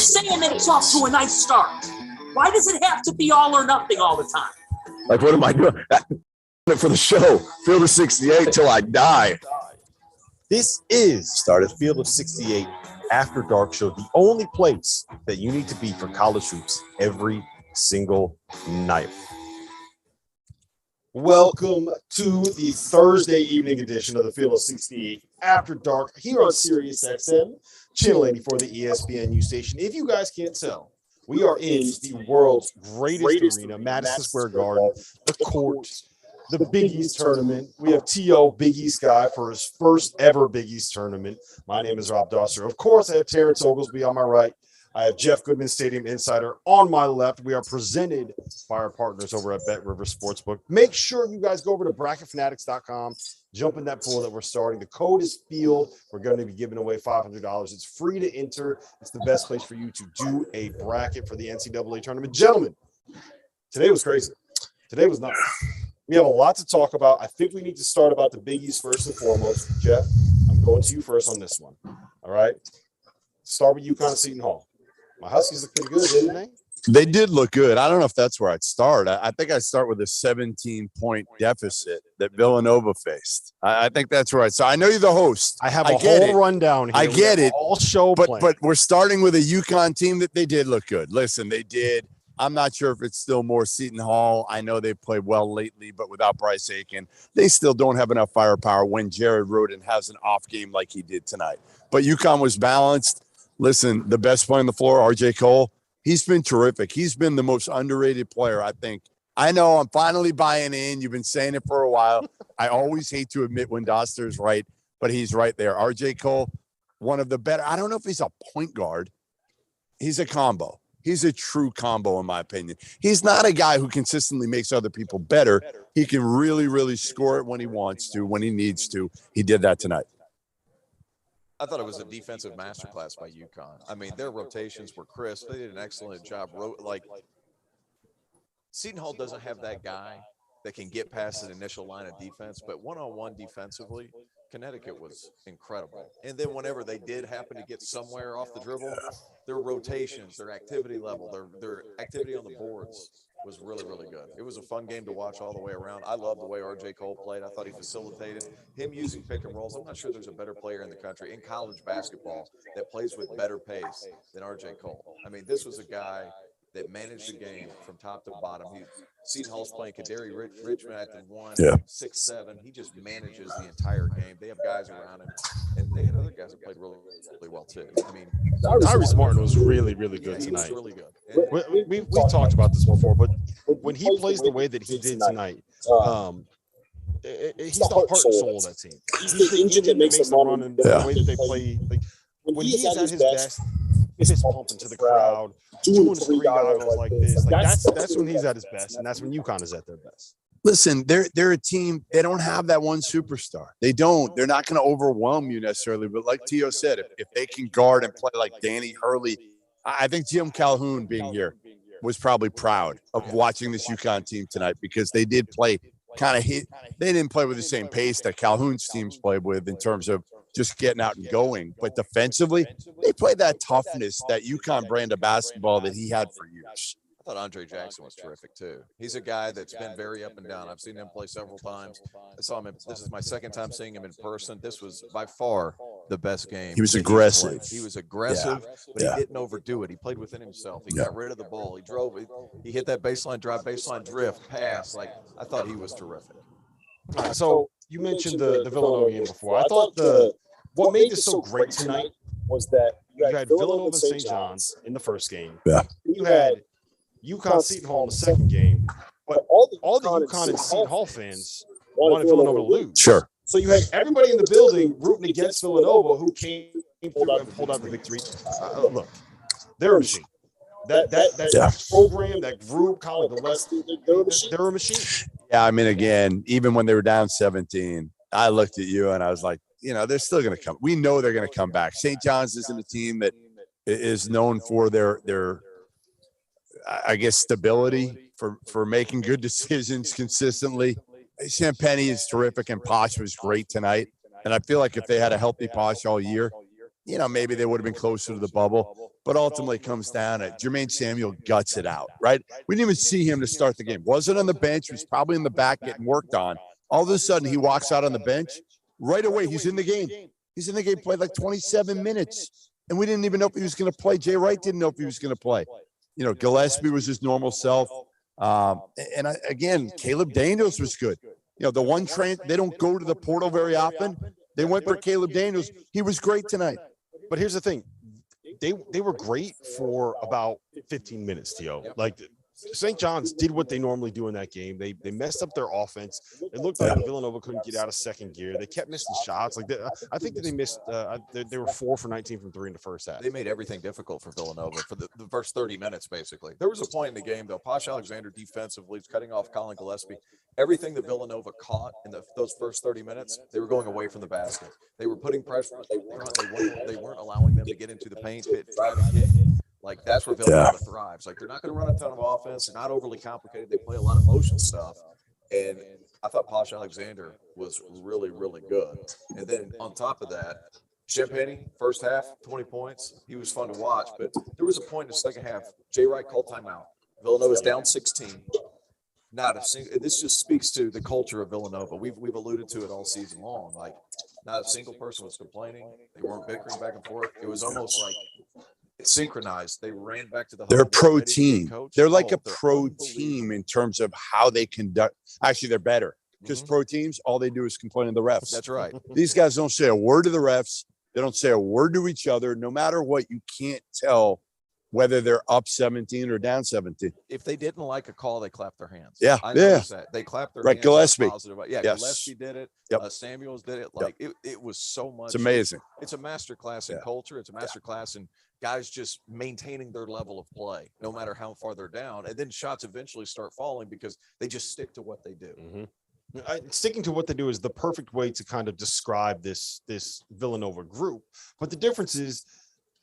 just saying that it's off to a nice start. Why does it have to be all or nothing all the time? Like, what am I doing? For the show, Field of 68 till I die. This is Started Field of 68 After Dark Show, the only place that you need to be for college hoops every single night. Welcome to the Thursday evening edition of the Field of 68 After Dark here on Sirius XM, Channel 84, the ESPNU station. If you guys can't tell, we are in the world's greatest arena, Madison Square Garden, the court, the Big East tournament. We have T.O. Big East guy for his first ever Big East tournament. My name is Rob Dauster. Of course, I have Terrence Oglesby on my right. I have Jeff Goodman, Stadium Insider, on my left. We are presented by our partners over at Bet River Sportsbook. Make sure you guys go over to bracketfanatics.com. Jump in that pool that we're starting. The code is FIELD. We're going to be giving away $500. It's free to enter. It's the best place for you to do a bracket for the NCAA tournament. Gentlemen, today was crazy. Today was nuts. We have a lot to talk about. I think we need to start about the Big East first and foremost. Jeff, I'm going to you first on this one. All right? Start with UConn and Seton Hall. My Huskies look pretty good, didn't they? They did look good. I don't know if that's where I'd start. I think I'd start with a 17-point deficit that Villanova faced. I think that's where I'd start. I know you're the host. I have a whole rundown here. I get it. All show but we're starting with a UConn team that they did look good. Listen, they did. I'm not sure if it's still more Seton Hall. I know they've played well lately, but without Bryce Aiken, they still don't have enough firepower when Jared Rhoden has an off game like he did tonight. But UConn was balanced. Listen, the best player on the floor, R.J. Cole, he's been terrific. He's been the most underrated player, I think. I know I'm finally buying in. You've been saying it for a while. I always hate to admit when Dauster is right, but he's right there. R.J. Cole, one of the better. I don't know if he's a point guard. He's a combo. He's a true combo, in my opinion. He's not a guy who consistently makes other people better. He can really, really score it when he wants to, when he needs to. He did that tonight. I thought it was a defensive masterclass by UConn. I mean, their rotations were crisp. They did an excellent job. Seton Hall doesn't have that guy that can get past an initial line of defense, but one-on-one defensively, Connecticut was incredible. And then whenever they did happen to get somewhere off the dribble, their rotations, their activity level, their activity on the boards was really, really good. It was a fun game to watch all the way around. I love the way R.J. Cole played. I thought he facilitated him using pick and rolls. I'm not sure there's a better player in the country in college basketball that plays with better pace than R.J. Cole. I mean, this was a guy that managed the game from top to bottom. Seton Hall's playing Kaderi Richmond at the 1-6-7. He just manages the entire game. They have guys around him, and they had other guys that played really, really well too. I mean, Tyrese Martin was really, really good tonight. He was really good. We talked about this before, but when he plays the way that he did tonight, he's the heart and soul of that team. He's the engine that makes them run, and the way that they play. Like, when he's at his best, fist pumping to the crowd, doing freestyles like this. Like that's when he's at his best, and that's when UConn is at their best. Listen, they're a team. They don't have that one superstar. They don't. They're not going to overwhelm you necessarily. But like T.O. said, if they can guard and play like Danny Hurley, I think Jim Calhoun being here was probably proud of watching this UConn team tonight because they did play kind of hit. They didn't play with the same pace that Calhoun's teams played with in terms of just getting out and going. But defensively, they played that toughness, that UConn brand of basketball that he had for years. I thought Andre Jackson was terrific too. He's a guy that's been very up and down. I've seen him play several times. I saw him. This is my second time seeing him in person. This was by far the best game. He was aggressive. He was aggressive, but he didn't overdo it. He played within himself. He got rid of the ball. He drove. He hit that baseline drive, baseline drift, pass. Like, I thought he was terrific. All right, so you mentioned the Villanova game before. I thought what made this so great tonight was that you had Villanova and St. John's in the first game. Yeah. You had UConn Seton Hall in the second game, but all the UConn and Seton Hall fans wanted Villanova to lose. Sure. So you had everybody in the building rooting against Villanova who came through and pulled out the victory. Look, they're a machine. That program, that group, Colin Gillespie, they're a machine. Yeah, I mean, again, even when they were down 17, I looked at you and I was like, they're still going to come. We know they're going to come back. St. John's isn't a team that is known for their I guess, stability for making good decisions consistently. Champagne is terrific, and Posh was great tonight. And I feel like if they had a healthy Posh all year, maybe they would have been closer to the bubble. but ultimately it comes down to Jermaine Samuel guts it out, right? We didn't even see him to start the game. Wasn't on the bench. He was probably in the back getting worked on. All of a sudden, he walks out on the bench. Right away, he's in the game. He's in the game, played like 27 minutes. And we didn't even know if he was going to play. Jay Wright didn't know if he was going to play. You know, Gillespie was his normal self. Again, Caleb Daniels was good. You know, the one train, they don't go to the portal very often. They went for Caleb Daniels. He was great tonight. But here's the thing. They were great for about 15 minutes, Tio. Like, St. John's did what they normally do in that game. They messed up their offense. It looked like Villanova couldn't get out of second gear. They kept missing shots. Like I think that they missed. They were 4 for 19 from 3 in the first half. They made everything difficult for Villanova for the first 30 minutes, basically. There was a point in the game, though. Posh Alexander defensively was cutting off Colin Gillespie. Everything that Villanova caught in those first 30 minutes, they were going away from the basket. They were putting pressure. They weren't allowing them to get into the paint, try to kick. Like, that's where Villanova thrives. Like, they're not going to run a ton of offense. They're not overly complicated. They play a lot of motion stuff. And I thought Posh Alexander was really, really good. And then on top of that, Champagne, first half, 20 points. He was fun to watch. But there was a point in the second half, Jay Wright called timeout. Villanova's down 16. Not a single. This just speaks to the culture of Villanova. We've alluded to it all season long. Like, not a single person was complaining. They weren't bickering back and forth. It was almost like it's synchronized. They ran back to the. They're a pro team. They're like a pro team in terms of how they conduct. Actually, they're better because pro teams, all they do is complain to the refs. That's right. These guys don't say a word to the refs. They don't say a word to each other. No matter what, you can't tell whether they're up 17 or down 17. If they didn't like a call, they clapped their hands. Yeah, I noticed that. They clapped their hands. Gillespie. Positive. Yeah, yes. Gillespie did it. Yep. Samuels did it. Like, it was so much. It's amazing. It's a master class in culture. It's a master class in guys just maintaining their level of play, no matter how far they're down. And then shots eventually start falling because they just stick to what they do. Sticking to what they do is the perfect way to kind of describe this Villanova group. But the difference is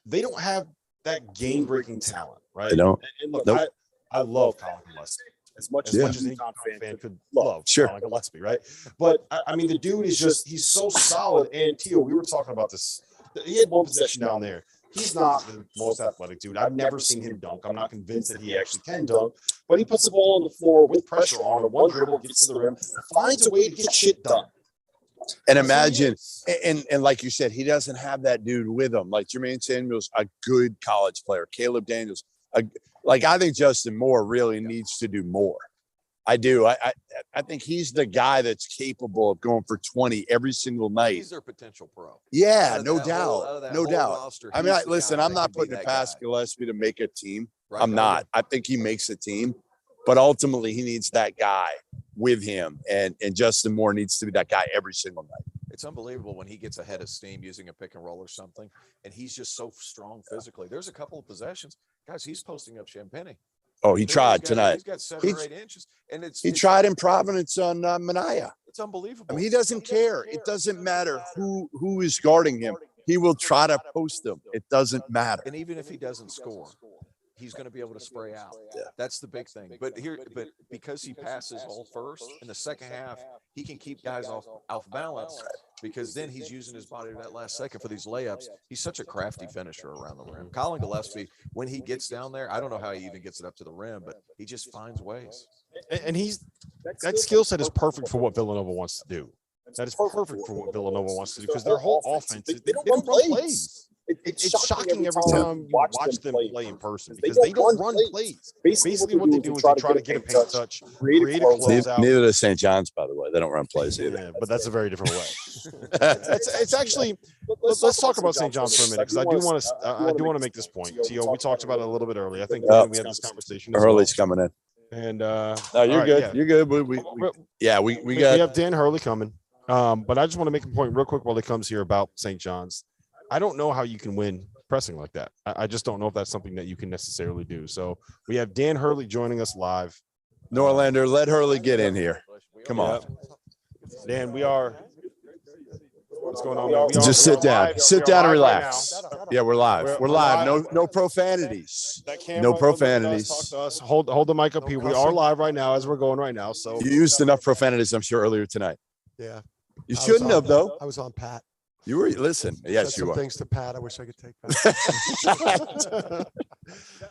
they don't have that game-breaking talent, right? They don't. And look, I love Colin Gillespie as much as any fan could love Colin Gillespie, right? But I mean, the dude is just—he's so solid. And Tio, we were talking about this. He had one possession down there. He's not the most athletic dude. I've never seen him dunk. I'm not convinced that he actually can dunk. But he puts the ball on the floor with pressure on, one dribble, gets to the rim, finds a way to get shit done. And imagine, and like you said, he doesn't have that dude with him. Like Jermaine Samuel's a good college player. Caleb Daniels, I think Justin Moore really needs to do more. I do. I think he's the guy that's capable of going for 20 every single night. He's their potential pro. Yeah, no doubt. No doubt. Roster, I mean, listen, I'm not putting it past Gillespie to make a team. Right, I'm not. I think he makes a team. But ultimately, he needs that guy with him. And Justin Moore needs to be that guy every single night. It's unbelievable when he gets ahead of steam using a pick and roll or something. And he's just so strong physically. There's a couple of possessions. Guys, he's posting up Champagne. Oh, he tried tonight. He's got 7 or 8 inches. And he tried in Providence on Mania. It's unbelievable. I mean, he doesn't care. It doesn't matter who is guarding him. He will try to post him. It doesn't matter. And even if he doesn't score, he's going to be able to spray out. Yeah. That's the big thing. But because he passes all first in the second half, he can keep guys off balance because then he's using his body that last second for these layups. He's such a crafty finisher around the rim. Colin Gillespie, when he gets down there, I don't know how he even gets it up to the rim, but he just finds ways. And that skill set is perfect for what Villanova wants to do. That is perfect for what Villanova wants to do because their whole offense, they don't run plays. It's shocking every time you watch them play in person because they don't run plays. Basically, what they do is they try to get a paint touch, create a closeout. Neither does St. John's, by the way. They don't run plays either. Yeah, but that's a very different way. It's actually. Let's talk about St. John's for a minute because I do want to make this point. Tio, we talked about it a little bit earlier. I think we had this conversation. Hurley's coming in. And no, you're good. Yeah. You're good. We have Dan Hurley coming. But I just want to make a point real quick while it comes here about St. John's. I don't know how you can win pressing like that. I just don't know if that's something that you can necessarily do. So we have Dan Hurley joining us live. Norlander, let Hurley get in here. Come on. Dan, we are. What's going on, man? Just sit down. Sit down and relax. Yeah, we're live. We're live. No profanities. No profanities. Talk to us. Hold the mic up here. We are live right now as we're going right now. So you used enough profanities, I'm sure, earlier tonight. Yeah. You shouldn't have, though. I was on Pat. You were listen. Yes, you some are. things to Pat. I wish I could take back.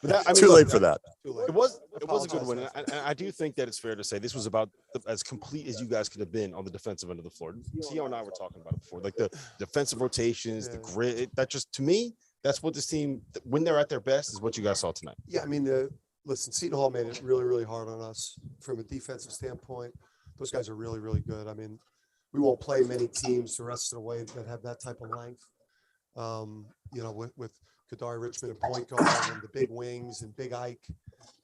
But that, I mean, Too look, late for that. It was a good Apologize, win. And I do think that it's fair to say this was about as complete as you guys could have been on the defensive end of the floor. Tio and I were talking about it before, like the defensive rotations, the grit. That just, to me, that's what this team, when they're at their best, is what you guys saw tonight. Yeah, I mean, listen, Seton Hall made it really, really hard on us from a defensive standpoint. Those guys are really, really good. I mean, we won't play many teams the rest of the way that have that type of length. You know, with Kadari Richmond and point guard and the big wings and Big Ike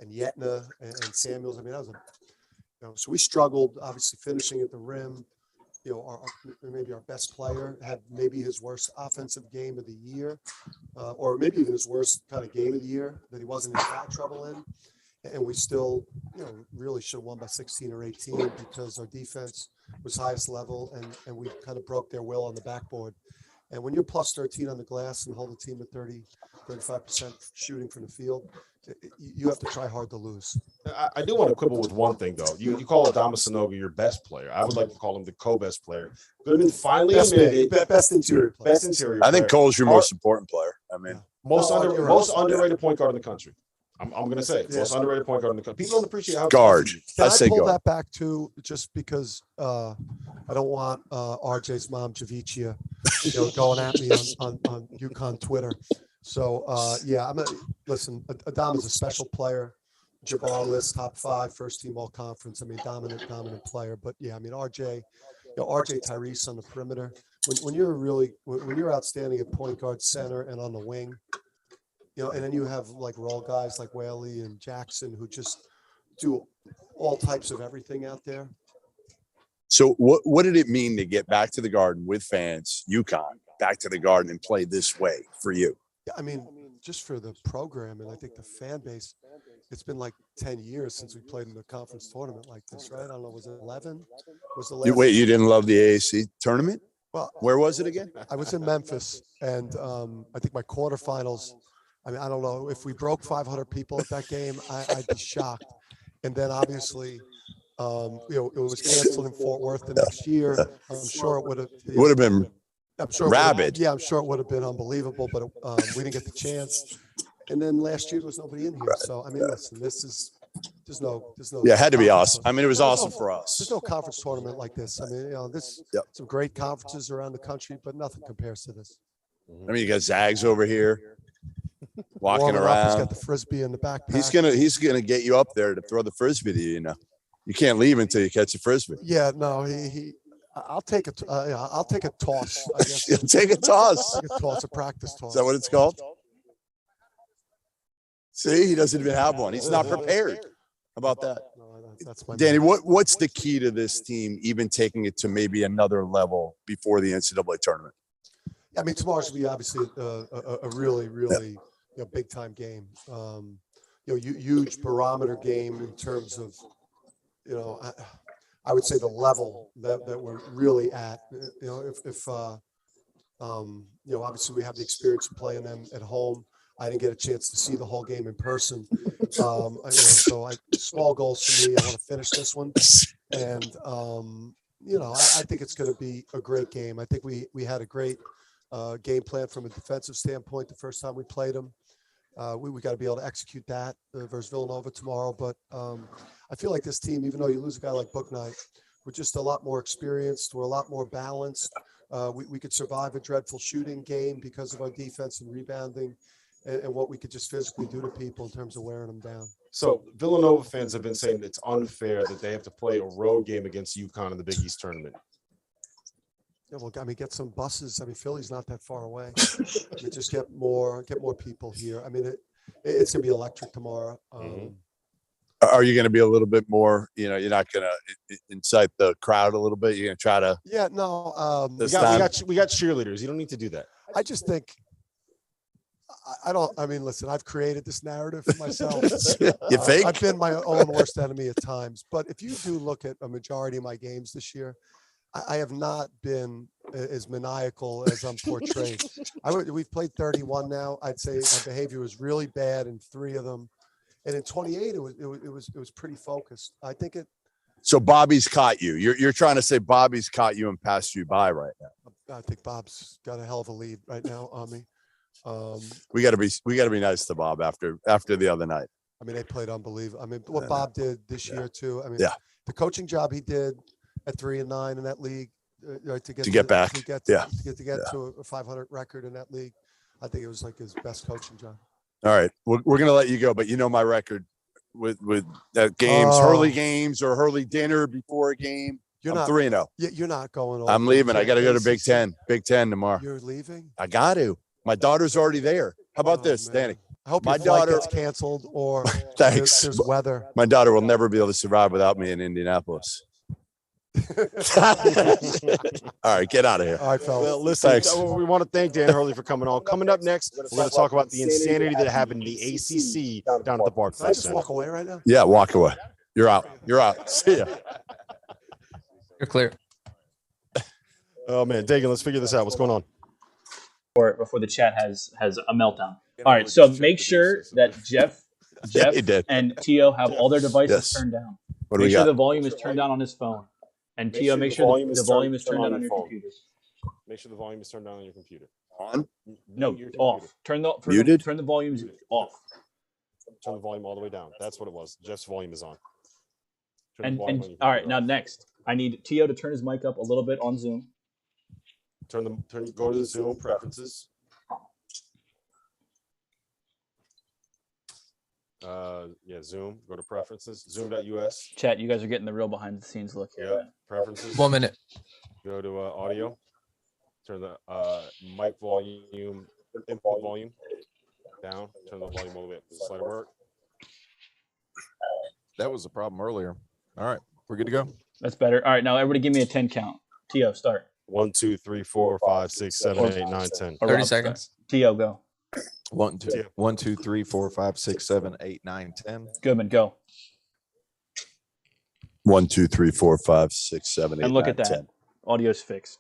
and Yetna and Samuels. I mean, that was so we struggled obviously finishing at the rim. You know, maybe our best player had maybe his worst offensive game of the year, or maybe even his worst kind of game of the year that he wasn't in foul trouble in. And we still, you know, really should have won by 16 or 18 because our defense was highest level and we kind of broke their will on the backboard. And when you're plus 13 on the glass and hold the team at 35% shooting from the field, you have to try hard to lose. I do want to quibble with one thing, though. You call Adama Sanogo your best player. I would like to call him the co-best player. Goodman finally admitted best interior player. Best interior I think player. Cole's your most important player. I mean, Most underrated point guard in the country. I'm going to say most underrated point guard in the country. People don't appreciate how guard. Can I say pull guard. that back too, just because I don't want RJ's mom Javicia, going at me on UConn Twitter. So yeah, listen. Adama's a special player. Jabbar list top 5, first team all conference. I mean, dominant player. But yeah, I mean RJ, RJ Tyrese on the perimeter. When you're outstanding at point guard, center, and on the wing. And then you have like role guys like Whaley and Jackson who just do all types of everything out there. So what did it mean to get back to the Garden with fans, UConn, back to the Garden and play this way for you? Yeah, I mean, just for the program and I think the fan base, it's been like 10 years since we played in a conference tournament like this, right? I don't know, was it 11? Was the last? Wait, you didn't love the AAC tournament? Well, where was it again? I was in Memphis, and I think my quarterfinals. I mean, I don't know if we broke 500 people at that game. I'd be shocked. And then obviously, it was canceled in Fort Worth the next year. I'm sure it would have been. I'm sure rabid. I'm sure it would have been unbelievable, but we didn't get the chance. And then last year there was nobody in here. Right. So I mean, listen, there's no. Yeah, it had to be awesome. I mean, it was awesome for us. There's no conference tournament like this. I mean, some great conferences around the country, but nothing compares to this. I mean, you got Zags over here. Walking around. He's got the frisbee in the backpack. He's gonna get you up there to throw the frisbee to you. You can't leave until you catch a frisbee. Yeah, no, I'll take a toss. I guess. You'll take a toss. A practice toss. Is that what it's called? See, he doesn't even have one. He's not prepared. How about that? No, that's my Danny, what's the key to this team even taking it to maybe another level before the NCAA tournament? I mean, tomorrow's going to be obviously a really, really big time game. Huge barometer game in terms of, I would say the level that we're really at. If obviously we have the experience of playing them at home. I didn't get a chance to see the whole game in person. So small goals for me. I want to finish this one. And, I think it's going to be a great game. I think we had a great game plan from a defensive standpoint the first time we played them. We got to be able to execute that versus Villanova tomorrow. But I feel like this team, even though you lose a guy like Booknight, we're just a lot more experienced. We're a lot more balanced. We could survive a dreadful shooting game because of our defense and rebounding and what we could just physically do to people in terms of wearing them down. So Villanova fans have been saying it's unfair that they have to play a road game against UConn in the Big East tournament. Yeah, well, I mean, get some buses. I mean, Philly's not that far away. I mean, just get more people here. I mean, it's going to be electric tomorrow. Are you going to be a little bit more, you're not going to incite the crowd a little bit? You're going to try to. Yeah, no. We got cheerleaders. You don't need to do that. I just think. Listen, I've created this narrative for myself. You think? I've been my own worst enemy at times. But if you do look at a majority of my games this year, I have not been as maniacal as I'm portrayed. We've played 31 now. I'd say my behavior was really bad in 3 of them, and in 28 it was pretty focused. I think So Bobby's caught you. You're trying to say Bobby's caught you and passed you by right now. I think Bob's got a hell of a lead right now on me. We got to be nice to Bob after the other night. I mean, they played unbelievable. I mean, what Bob did this year too. I mean, Yeah. the coaching job he did at 3-9 in that league, right, to get back. to get Yeah. to a 500 record in that league. I think it was like his best coaching job. All right, we're gonna let you go, but you know my record with games, Hurley games or Hurley dinner before a game. You're I'm not 3-0. You're not going. I'm leaving. I got to go to Big ACC. Ten tomorrow. You're leaving. I got to. My daughter's already there. How about this, man. Danny? I hope My your flight daughter- gets canceled or Thanks. there's weather. My daughter will never be able to survive without me in Indianapolis. All right, get out of here. All right, fellas. Well, listen, Thanks. we want to thank Dan Hurley for coming on. Coming up next, we're going to talk about the insanity that happened in the ACC down at the Can I Barclays just Center. walk away right now? Yeah, walk away. You're out. You're out. See ya. You're clear. Oh man, Dagan, let's figure this out. What's going on? Before the chat has a meltdown. All right, so make sure that Jeff He did. and Tio have all their devices Yes. turned down. What do Make we sure the got? volume is turned down on his phone. And Tio, make sure the volume is turned down on your computers. Make sure the volume is turned down on your computer. On? No, your off. Turn the Muted? Turn the volumes off. Turn the volume all the way down. That's what it was. Jeff's volume is on. Turn the And volume on your all right, computer now next, I need Tio to turn his mic up a little bit on Zoom. Go to the Zoom preferences. Zoom. Go to preferences. Zoom.us. Chat, you guys are getting the real behind the scenes look here. Yeah. Preferences. 1 minute. Go to audio. Turn the mic volume, input volume down. Turn the volume all the way up. Does the slider work? That was the problem earlier. All right, we're good to go. That's better. All right, now everybody give me a 10 count. Tio, start. 1, 2, 3, 4, 5, 6, 7, 8, 9, 10. Or 30 Rob, seconds. Tio, go. 1, 2, 3, 4, 5, 6, 7, 8, 9, 10. Goodman, go. 1, 2, 3, 4, 5, 6, 7, 8, And look 9, at that. 10. Audio's fixed.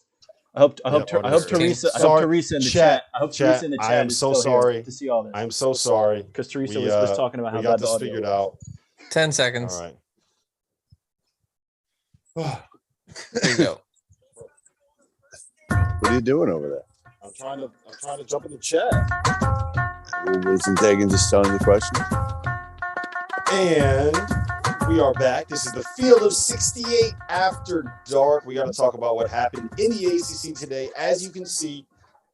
I hope audio's Teresa fixed. in the Chat, chat. I hope chat, Teresa in the I chat am is so still here sorry. to see all this. I'm so sorry. Because Teresa We, was talking about how We bad got the this audio figured was. out. 10 seconds. All right. There you go. What are you doing over there? I'm trying to jump in the chat. Isn't Dagan just telling the question? And we are back. This is the Field of 68 After Dark. We got to talk about what happened in the ACC today. As you can see,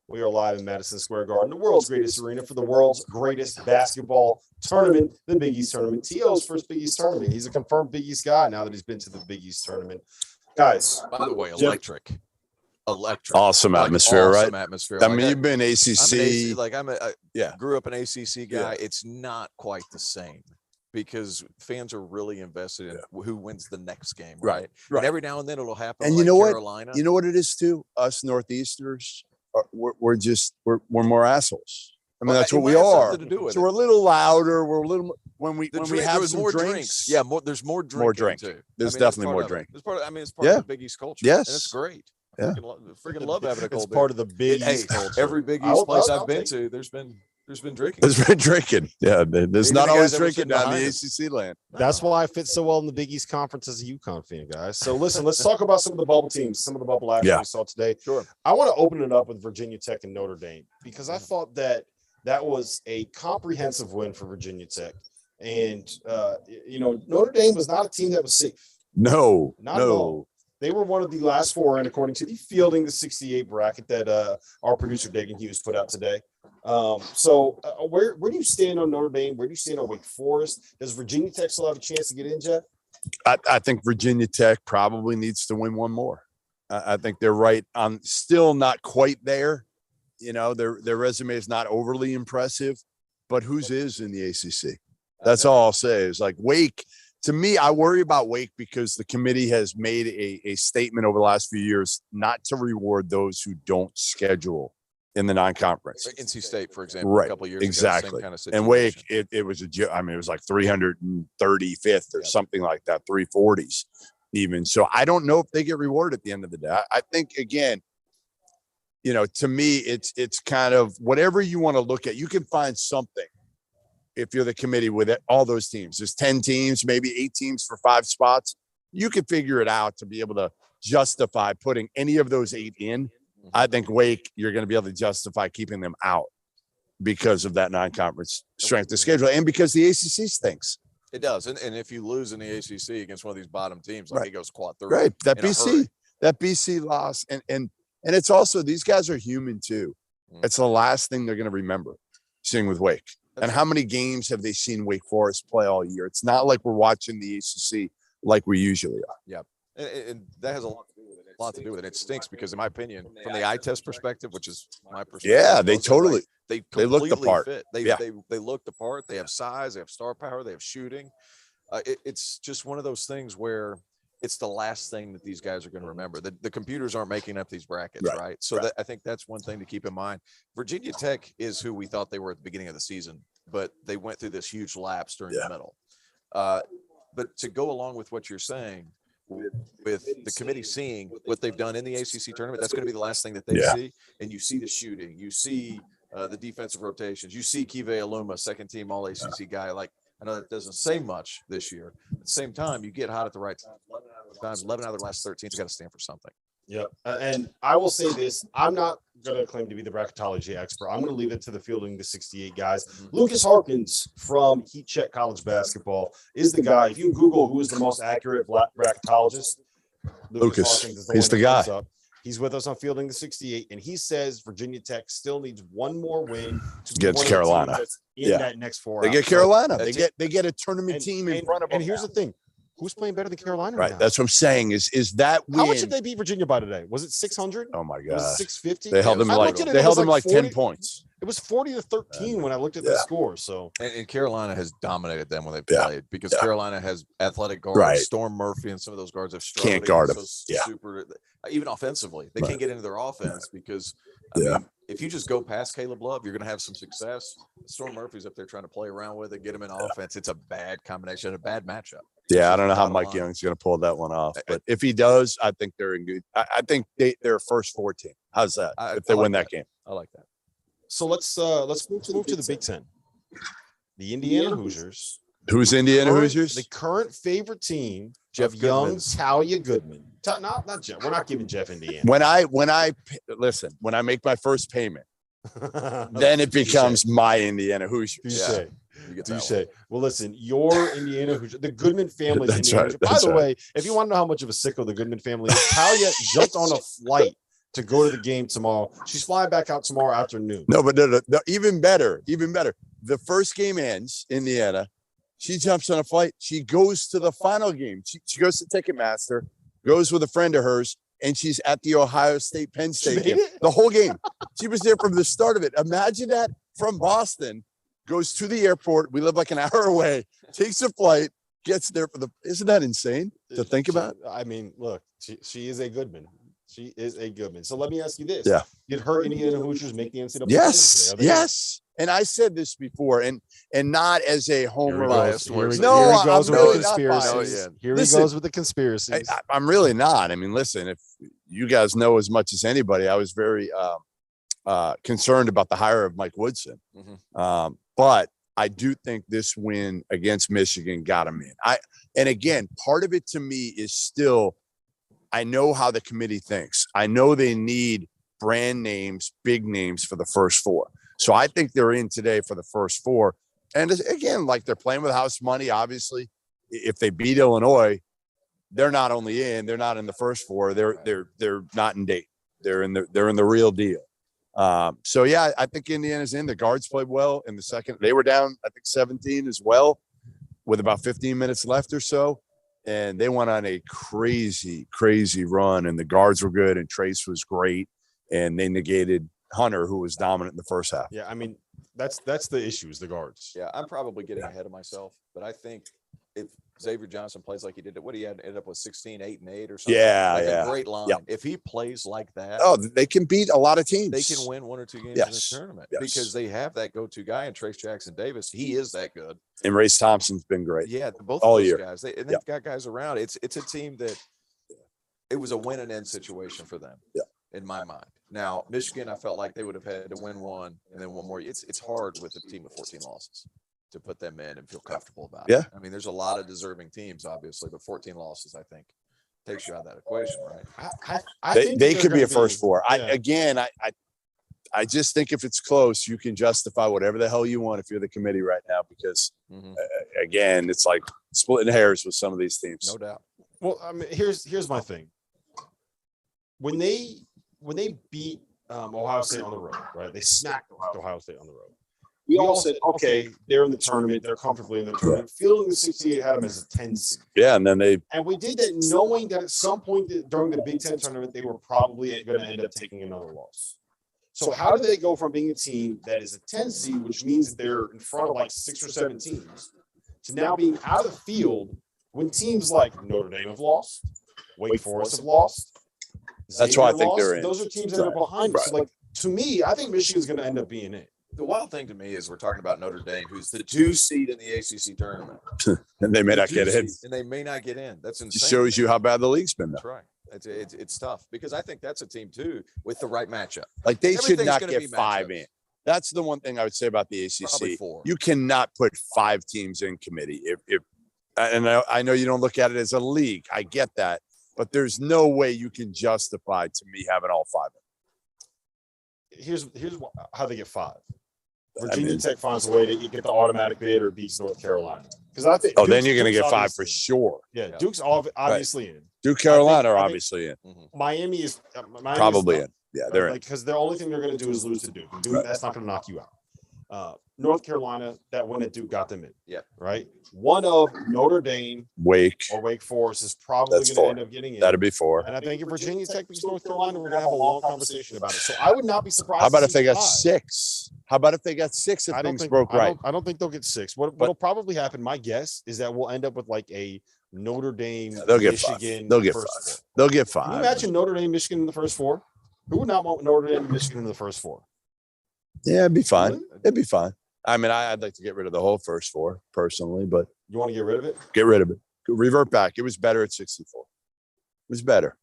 we are live in Madison Square Garden, the world's greatest arena for the world's greatest basketball tournament, the Big East Tournament. T.O.'s first Big East Tournament. He's a confirmed Big East guy now that he's been to the Big East Tournament. Guys, By the way, Jeff- electric. Awesome atmosphere, awesome right? atmosphere. I Like, mean, you've been ACC. I grew up an ACC guy. Yeah. It's not quite the same because fans are really invested in who wins the next game, right? Right. And every now and then it'll happen. And like you know what? Carolina. You know what it is too? Us Northeasters, we're more assholes. I mean, Well, that's it what we might have are. something to do with So it. we're a little louder. We're a little when we There have was some more drinks. Yeah, there's more drinking drink. too. There's I mean, definitely it's part more of it. drink. It's part of, it's part Yeah. of the Big East culture. Yes. And it's great. Yeah. Freaking love having a it's cold part beer. of the Big Hey, East culture. every Big East I'll- place I'll I've been take to, there's been drinking. There's been drinking. Yeah, there's Even not the guys always that were drinking sitting down the behind us. ACC land. That's why I fit so well in the Big East Conference as a UConn fan, guys. So listen, let's talk about some of the bubble teams, some of the bubble action Yeah. we saw today. Sure. I want to open it up with Virginia Tech and Notre Dame because I thought that was a comprehensive win for Virginia Tech. And, Notre Dame was not a team that was safe. No, Not at all. They were one of the last four, and according to the Fielding the 68 bracket that our producer Dagan Hughes put out today. Where do you stand on Notre Dame? Where do you stand on Wake Forest? Does Virginia Tech still have a chance to get in, Jeff? I think Virginia Tech probably needs to win one more. I think they're right on. Still not quite there. You know, their resume is not overly impressive, but whose is in the ACC? That's all I'll say is like Wake. To me, I worry about Wake because the committee has made a statement over the last few years not to reward those who don't schedule in the non-conference. NC State, for example, Right, a couple of years exactly. ago, same kind of situation. And Wake, it was it was like 335th or something like that, 340s even. So I don't know if they get rewarded at the end of the day. I think, again, to me, it's kind of whatever you want to look at. You can find something if you're the committee with all those teams. There's 10 teams, maybe 8 teams for 5 spots. you could figure it out to be able to justify putting any of those 8 in. I think Wake, you're going to be able to justify keeping them out because of that non-conference strength of schedule and because the ACC stinks. It does. And if you lose in the ACC against one of these bottom teams, like it goes quad 3. Right. That BC loss. And it's also, these guys are human too. It's the last thing they're going to remember seeing with Wake. And how many games have they seen Wake Forest play all year? It's not like we're watching the ACC like we usually are. Yeah. And that has a lot to do with it. It stinks because, in my opinion, from the eye test perspective, which is my perspective. Yeah, they totally. They look the part. Fit. They look the part. They have size. They have star power. They have shooting. It's just one of those things where it's the last thing that these guys are going to remember. The computers aren't making up these brackets, right? So I think that's one thing to keep in mind. Virginia Tech is who we thought they were at the beginning of the season, but they went through this huge lapse during the middle. But to go along with what you're saying, with the committee seeing what they've done in the ACC tournament, that's going to be the last thing that they see. And you see the shooting, you see the defensive rotations, you see Kive Aluma, second team All ACC guy. Like, I know that doesn't say much this year. At the same time, you get hot at the right times. 11 out of the last 13 has got to stand for something. Yep. And I will say this. I'm not going to claim to be the bracketology expert. I'm going to leave it to the fielding the 68 guys. Lucas Harkins from Heat Check College Basketball is the guy. If you Google who is the most accurate bracketologist, Lucas. Harkins is He's the guy. He's with us on Fielding the 68, and he says Virginia Tech still needs one more win to against Carolina. In that next 4 They hours. get Carolina. So they get a tournament team in front of them. And here's the thing. Who's playing better than Carolina? Right. Now? That's what I'm saying. Is that win? How much did they beat Virginia by today? Was it 600? Oh my God. Was it 650? They held them like 10 points. It was 40-13 when I looked at the score. So and Carolina has dominated them when they played because Carolina has athletic guards. Right. Storm Murphy and some of those guards have struggled. Can't guard them. Super, even offensively, they can't get into their offense because I mean, if you just go past Caleb Love, you're going to have some success. Storm Murphy's up there trying to play around with it, get him in offense. It's a bad combination, a bad matchup. Yeah, I don't know how Mike Young's going to pull that one off, but if he does, I think they're in good. I think they're a first 4 team. How's that? If they win that game, I like that. So let's move to the Big Ten. The Indiana Hoosiers. Who's Indiana Hoosiers? The current favorite team Jeff of young Goodman's. Talia Goodman. Not Jeff. We're not giving Jeff Indiana. When I make my first payment, then it becomes my Indiana Hoosiers. You say, well, listen, your Indiana Hoosiers, the Goodman family. That's Indiana right. Hoosiers. By the way, if you want to know how much of a sicko the Goodman family is, Talia jumped on a flight to go to the game tomorrow. She's flying back out tomorrow afternoon. No, even better. The first game ends, Indiana. She jumps on a flight. She goes to the final game. She goes to Ticketmaster, goes with a friend of hers, and she's at the Ohio State Penn State game. The whole game. She was there from the start of it. Imagine that from Boston, goes to the airport. We live like an hour away, takes a flight, gets there isn't that insane to think about? I mean, look, she is a Goodman. She is a Goodman. So let me ask you this. Yeah. Did her Indiana Hoosiers make the NCAA? Yes. Yes. And I said this before, and not as a homer bias. Here he I'm goes with really the not conspiracies. biased. Here he goes with the conspiracies. I'm really not. I mean, listen, if you guys know as much as anybody, I was very concerned about the hire of Mike Woodson. But I do think this win against Michigan got him in. And again, part of it to me is still, I know how the committee thinks. I know they need brand names, big names for the first 4. So I think they're in today for the first 4. And again, like they're playing with house money, obviously. If they beat Illinois, they're not only in, they're not in the first 4. They're not in date. They're in the real deal. So yeah, I think Indiana's in. The guards played well in the second. They were down, I think 17 as well, with about 15 minutes left or so. And they went on a crazy, crazy run, and the guards were good, and Trace was great, and they negated Hunter, who was dominant in the first half. Yeah, I mean, that's the issue is the guards. Yeah, I'm probably getting ahead of myself, but I think if Xavier Johnson plays like he did, what he had ended up with 16, 8, and 8 or something. A great line. Yep. If he plays like that, they can beat a lot of teams. They can win 1 or 2 games in this tournament because they have that go-to guy in Trace Jackson Davis. He is that good. And Race Thompson's been great. Yeah, both all of those year. Guys. They've got guys around. It's a team that it was a win and end situation for them. Yeah. In my mind. Now, Michigan, I felt like they would have had to win 1 and then 1 more. It's hard with a team with 14 losses. to put them in and feel comfortable about Yeah. it. I mean, there's a lot of deserving teams, obviously, but 14 losses, I think, takes you out of that equation, right? I They think they that could be they're a first gonna four. yeah. I just think if it's close, you can justify whatever the hell you want if you're the committee right now, because again, it's like splitting hairs with some of these teams. No doubt. Well, I mean, here's my thing. When they beat Ohio State on the road, right? They smacked Ohio State on the road. We all said, okay, they're in the tournament. They're comfortably in the tournament. Fielding the 68 had them as a 10 seed. Yeah, and then And we did that knowing that at some point during the Big Ten tournament, they were probably going to end up taking another loss. So how do they go from being a team that is a 10 seed, which means that they're in front of like 6 or 7 teams, to now being out of the field when teams like Notre Dame have lost, Wake Forest have lost? That's why I Xavier think lost. they're in. Those are teams that are behind us. So like, to me, I think Michigan's going to end up being it. The wild thing to me is we're talking about Notre Dame, who's the 2 seed in the ACC tournament. and they may The not 2 get in. seed, and they may not get in. That's insane. Just shows you how bad the league's been, though. That's right. It's tough because I think that's a team, too, with the right matchup. Like, they should Everything's not gonna get be 5 matchups. in. That's the one thing I would say about the Probably ACC. 4. You cannot put 5 teams in committee. And I know you don't look at it as a league. I get that. But there's no way you can justify, to me, having all 5 in. Here's how they get 5. Virginia Tech finds a way to get the automatic bid or beats North Carolina. Because I think then you're going to get 5 for sure. Yeah, Duke's obviously in. Duke, Carolina are I think obviously in. Miami is Probably in. Yeah, they're in. because the only thing they're going to do is lose to Duke. And Duke, that's not going to knock you out. North Carolina, that win at Duke got them in. Yeah. Right. One of Notre Dame Wake or Wake Forest is probably going to 4. end up getting in. That'd be 4. And I think if Virginia Tech beats North Carolina, we're going to have a long conversation about it. So I would not be surprised. How about to if they see got 5. 6? How about if they got 6 if things broke right? I don't think they'll get 6. What'll probably happen, my guess, is that we'll end up with like a Notre Dame, They'll get Michigan. 5. They'll get 5. first 4. They'll get Can 5. you imagine Notre Dame, Michigan in the first 4? Who would not want Notre Dame, Michigan in the first 4? Yeah, it'd be fine. It'd be fine. I mean, I'd like to get rid of the whole first 4 personally, but You want to get rid of it? get rid of it. Revert back. It was better at 64. It was better.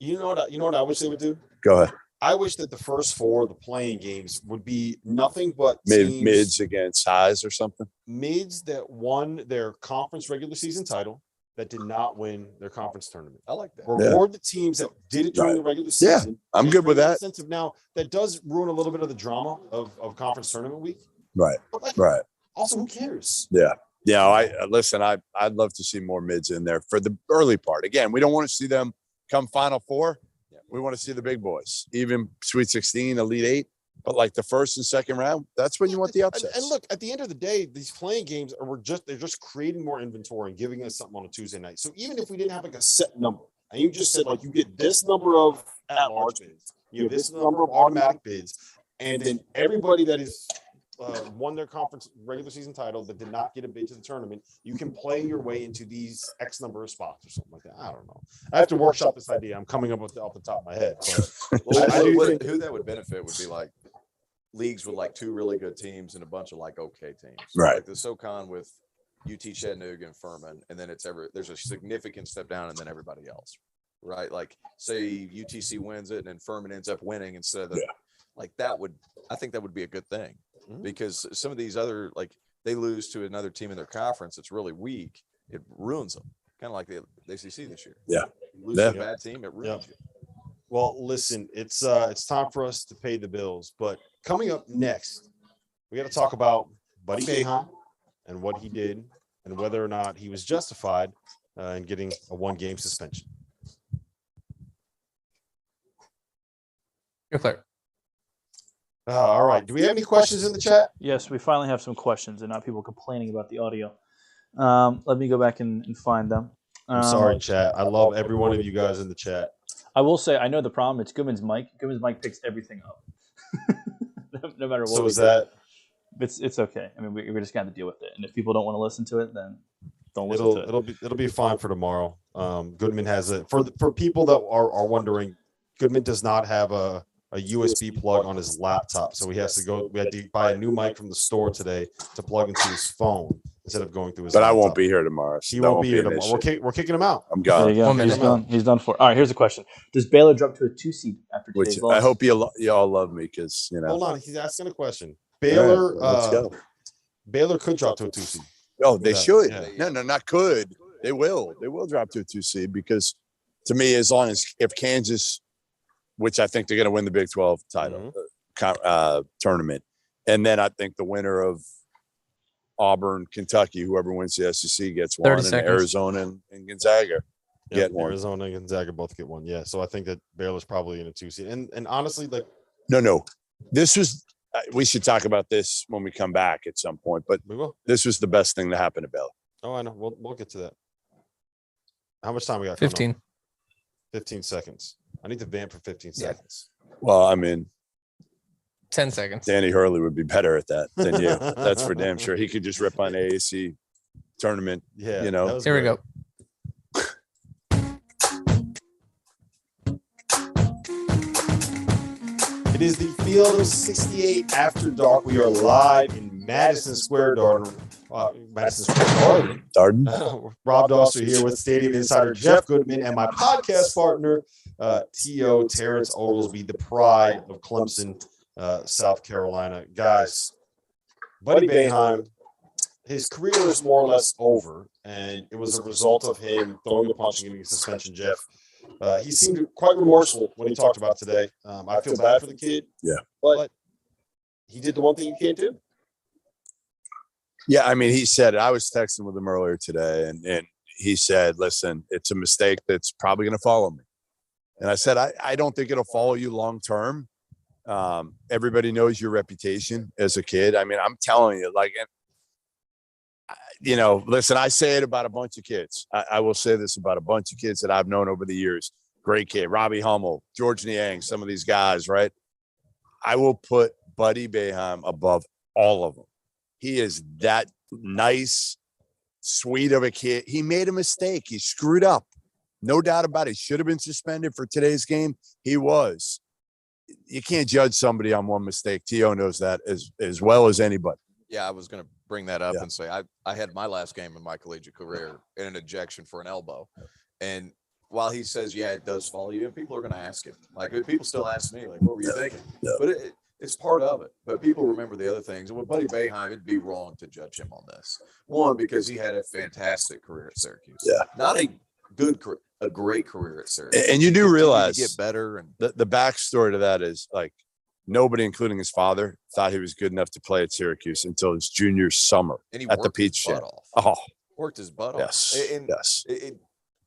You know what I wish they would do? Go ahead. I wish that the first 4, the playing games, would be nothing but teams, Mids against highs or something. mids that won their conference regular season title that did not win their conference tournament. I like that. Reward the teams that did it during the regular Yeah, season. I'm and good with create a that. sense of now that does ruin a little bit of the drama of conference tournament week. Right. But like, Right. also, who cares? Yeah. Yeah. I'd love to see more mids in there for the early part. Again, we don't want to see them come Final 4. We want to see the big boys, even Sweet 16, Elite 8. But like the first and second round, that's when you want the upsets. And look, at the end of the day, these playing games they're just creating more inventory and giving us something on a Tuesday night. So even if we didn't have like a set number, and you just said like you get this number of at-large bids, you have this number of automatic bids, and then everybody that is won their conference regular season title that did not get a bid to the tournament, you can play your way into these X number of spots or something like that. I don't know. I have to workshop this idea. I'm coming up with it off the top of my head. But Well, I do think who that would benefit would be like leagues with like 2 really good teams and a bunch of like okay teams. Right. Like the SoCon with UT Chattanooga and Furman, and then there's a significant step down, and then everybody else. Right. Like say UTC wins it and then Furman ends up winning instead of like I think that would be a good thing. Because some of these other, like they lose to another team in their conference that's really weak, it ruins them. Kind of like the ACC this year. Yeah. You lose to a bad team, it ruins you. Well, listen, it's time for us to pay the bills. But coming up next, we got to talk about Buddy Boeheim and what he did and whether or not he was justified in getting a 1-game suspension. You're clear. All right. Do we have any questions in the chat? Yes, we finally have some questions and not people complaining about the audio. Let me go back and find them. I'm sorry, chat. I love every one of you guys in the chat. I will say, I know the problem. It's Goodman's mic. Goodman's mic picks everything up. no matter what. So is that? It's okay. I mean, we're just going to deal with it. And if people don't want to listen to it, then don't listen to it. It'll be fine for tomorrow. Goodman has it for people that are wondering. Goodman does not have a USB plug on his laptop, so we had to buy a new mic from the store today to plug into his phone instead of going through his. But laptop. I won't be here tomorrow. So He won't be here tomorrow. We're kicking him out. I'm There gone. you go. 1 minute. He's gone. He's done for. All right, here's a question. Does Baylor drop to a 2 seed after today's Which loss? I hope you all love me because Hold on, he's asking a question. Yeah, Baylor. let's go. Baylor could drop to a 2 seed. Oh, they should. Yeah. No, not could. They will. They will drop to a 2 seed because, to me, as long as if Kansas, which I think they're going to win the Big 12 title tournament, and then I think the winner of Auburn, Kentucky, whoever wins the SEC gets one, and Arizona and Gonzaga get one. Arizona and Gonzaga both get one. Yeah, so I think that Baylor's probably in a 2 seed. And honestly, like no, this was. We should talk about this when we come back at some point. But we will. This was the best thing to happen to Baylor. Oh, I know. We'll get to that. How much time we got? 15. 15 seconds. I need to vamp for 15 seconds. Well, I mean, 10 seconds. Danny Hurley would be better at that than you. That's for damn sure. He could just rip on AAC tournament. Yeah. You know. Here we go. It is the Field of 68 after dark. We are live in Madison Square Garden. Rob Dauster here with Stadium Insider Jeff Goodman and my podcast partner, T.O. Terrence Oglesby, the pride of Clemson, South Carolina. Guys, Buddy Boeheim, his career is more or less over, and it was a result of him throwing the punch and getting a suspension, Jeff. He seemed quite remorseful when he talked about it today. I feel bad for the kid. Yeah. But he did the one thing you can't do. Yeah, I mean, he said it. I was texting with him earlier today, and he said, listen, it's a mistake that's probably going to follow me. And I said, I don't think it'll follow you long term. Everybody knows your reputation as a kid. I mean, I'm telling you, like, you know, listen, I say it about a bunch of kids. I will say this about a bunch of kids that I've known over the years. Great kid, Robbie Hummel, George Niang, some of these guys, right? I will put Buddy Boeheim above all of them. He is that nice, sweet of a kid. He made a mistake. He screwed up. No doubt about it. He should have been suspended for today's game. He was. You can't judge somebody on one mistake. T.O. knows that as well as anybody. Yeah, I was going to bring that up and say I had my last game in my collegiate career in an ejection for an elbow. And while he says, yeah, it does follow you, and people are going to ask him. Like, people still ask me, like, what were you thinking? Yeah. But it's part of it. But people remember the other things. And with Buddy Boeheim, it'd be wrong to judge him on this. One, because he had a fantastic career at Syracuse. Yeah. Not a good career, a great career at Syracuse. And you do realize get better. And the backstory to that is, like, nobody, including his father, thought he was good enough to play at Syracuse until his junior summer at the Peach Jam. Worked his butt off. Yes.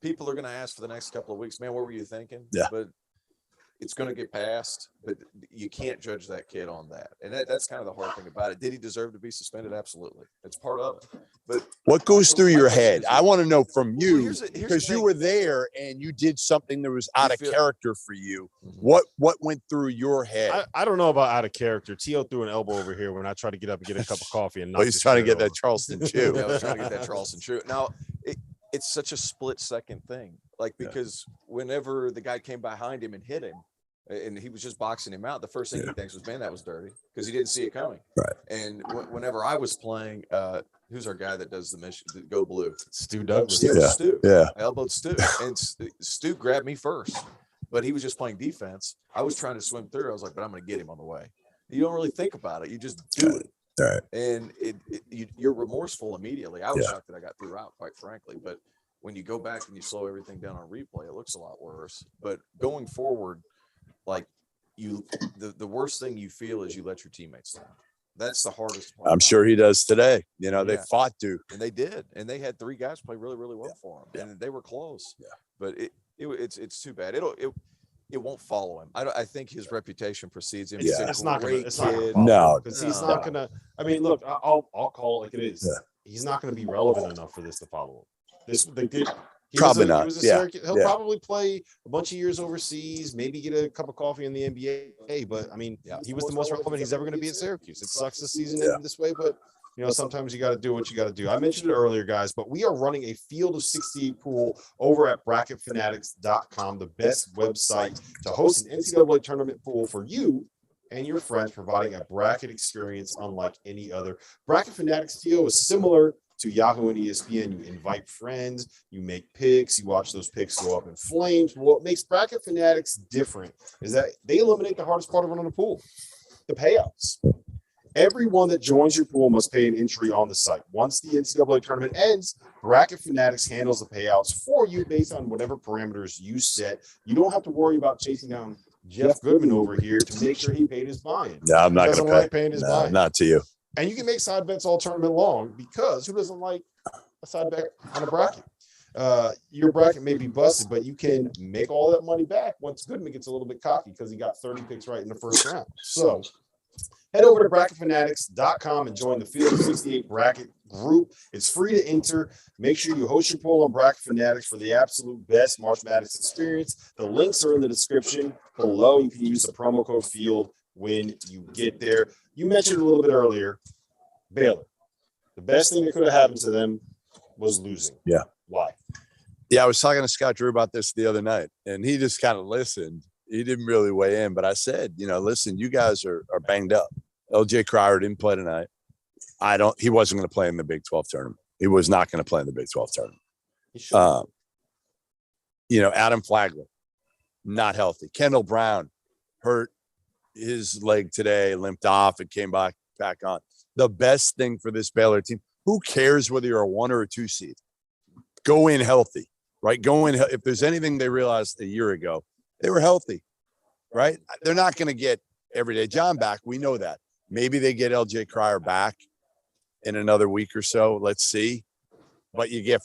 People are going to ask for the next couple of weeks, man, what were you thinking? Yeah. But it's going to get passed, but you can't judge that kid on that. And that's kind of the hard thing about it. Did he deserve to be suspended? Absolutely. It's part of it. But what goes through your head? I want to know from you, because you were there and you did something that was out of character for you. What went through your head? I don't know about out of character. T.O. threw an elbow over here when I tried to get up and get a cup of coffee. And he's trying to get that Charleston chew. Yeah, I was trying to get that Charleston chew. Now, it's such a split-second thing. Like, because whenever the guy came behind him and hit him, and he was just boxing him out, the first thing he thinks was, man, that was dirty, because he didn't see it coming. Right. And whenever I was playing, who's our guy that does the mission, Go Blue? Stu Douglas. Stu. Yeah. I elbowed Stu, and Stu grabbed me first, but he was just playing defense. I was trying to swim through. I was like, but I'm going to get him on the way. You don't really think about it. You just do it. Right. And you're remorseful immediately. I was shocked that I got through out, quite frankly. But when you go back and you slow everything down on replay, it looks a lot worse. But going forward, like, the worst thing you feel is you let your teammates down. That's the hardest part. I'm sure he does today. You know, they fought Duke. And they did. And they had 3 guys play really, really well for him. And they were close. Yeah. But it's too bad. It won't follow him. I think his reputation precedes him. Yeah. It's not going to. No. Because he's not going to. I mean, look, I'll call it like it is. Yeah. He's not going to be relevant enough for this to follow him. Probably not. He'll probably play a bunch of years overseas, maybe get a cup of coffee in the NBA. But I mean, he was the most relevant he's ever going to be at Syracuse. It sucks the season ended this way, but you know, sometimes you got to do what you got to do. I mentioned it earlier, guys, but we are running a Field of 68 pool over at bracketfanatics.com, the best website to host an NCAA tournament pool for you and your friends, providing a bracket experience unlike any other. Bracket Fanatics, Theo, is similar to Yahoo and ESPN. You invite friends, you make picks, you watch those picks go up in flames. What makes Bracket Fanatics different is that they eliminate the hardest part of running a pool, the payouts. Everyone that joins your pool must pay an entry on the site. Once the NCAA tournament ends, Bracket Fanatics handles the payouts for you based on whatever parameters you set. You don't have to worry about chasing down Jeff Goodman over here to make sure he paid his buy-in. No, I'm not going to pay. Like paying his buy-in. Not to you. And you can make side bets all tournament long because who doesn't like a side bet on a bracket? Your bracket may be busted, but you can make all that money back once Goodman gets a little bit cocky because he got 30 picks right in the first round. So head over to bracketfanatics.com and join the Field 68 bracket group. It's free to enter. Make sure you host your poll on Bracket Fanatics for the absolute best March Madness experience. The links are in the description below. You can use the promo code FIELD when you get there. You mentioned a little bit earlier, Baylor. The best thing that could have happened to them was losing. Yeah. Why? Yeah, I was talking to Scott Drew about this the other night, and he just kind of listened. He didn't really weigh in, but I said, listen, you guys are banged up. LJ Cryer didn't play tonight. He wasn't going to play in the Big 12 tournament. He was not going to play in the Big 12 tournament. Adam Flagler, not healthy. Kendall Brown hurt his leg today, limped off, and came back on. The best thing for this Baylor team, who cares whether you're a 1 or a 2 seed? Go in healthy, right? Go in. If there's anything they realized a year ago, they were healthy, right? They're not going to get Everyday John back. We know that. Maybe they get LJ Cryer back in another week or so. Let's see. But you get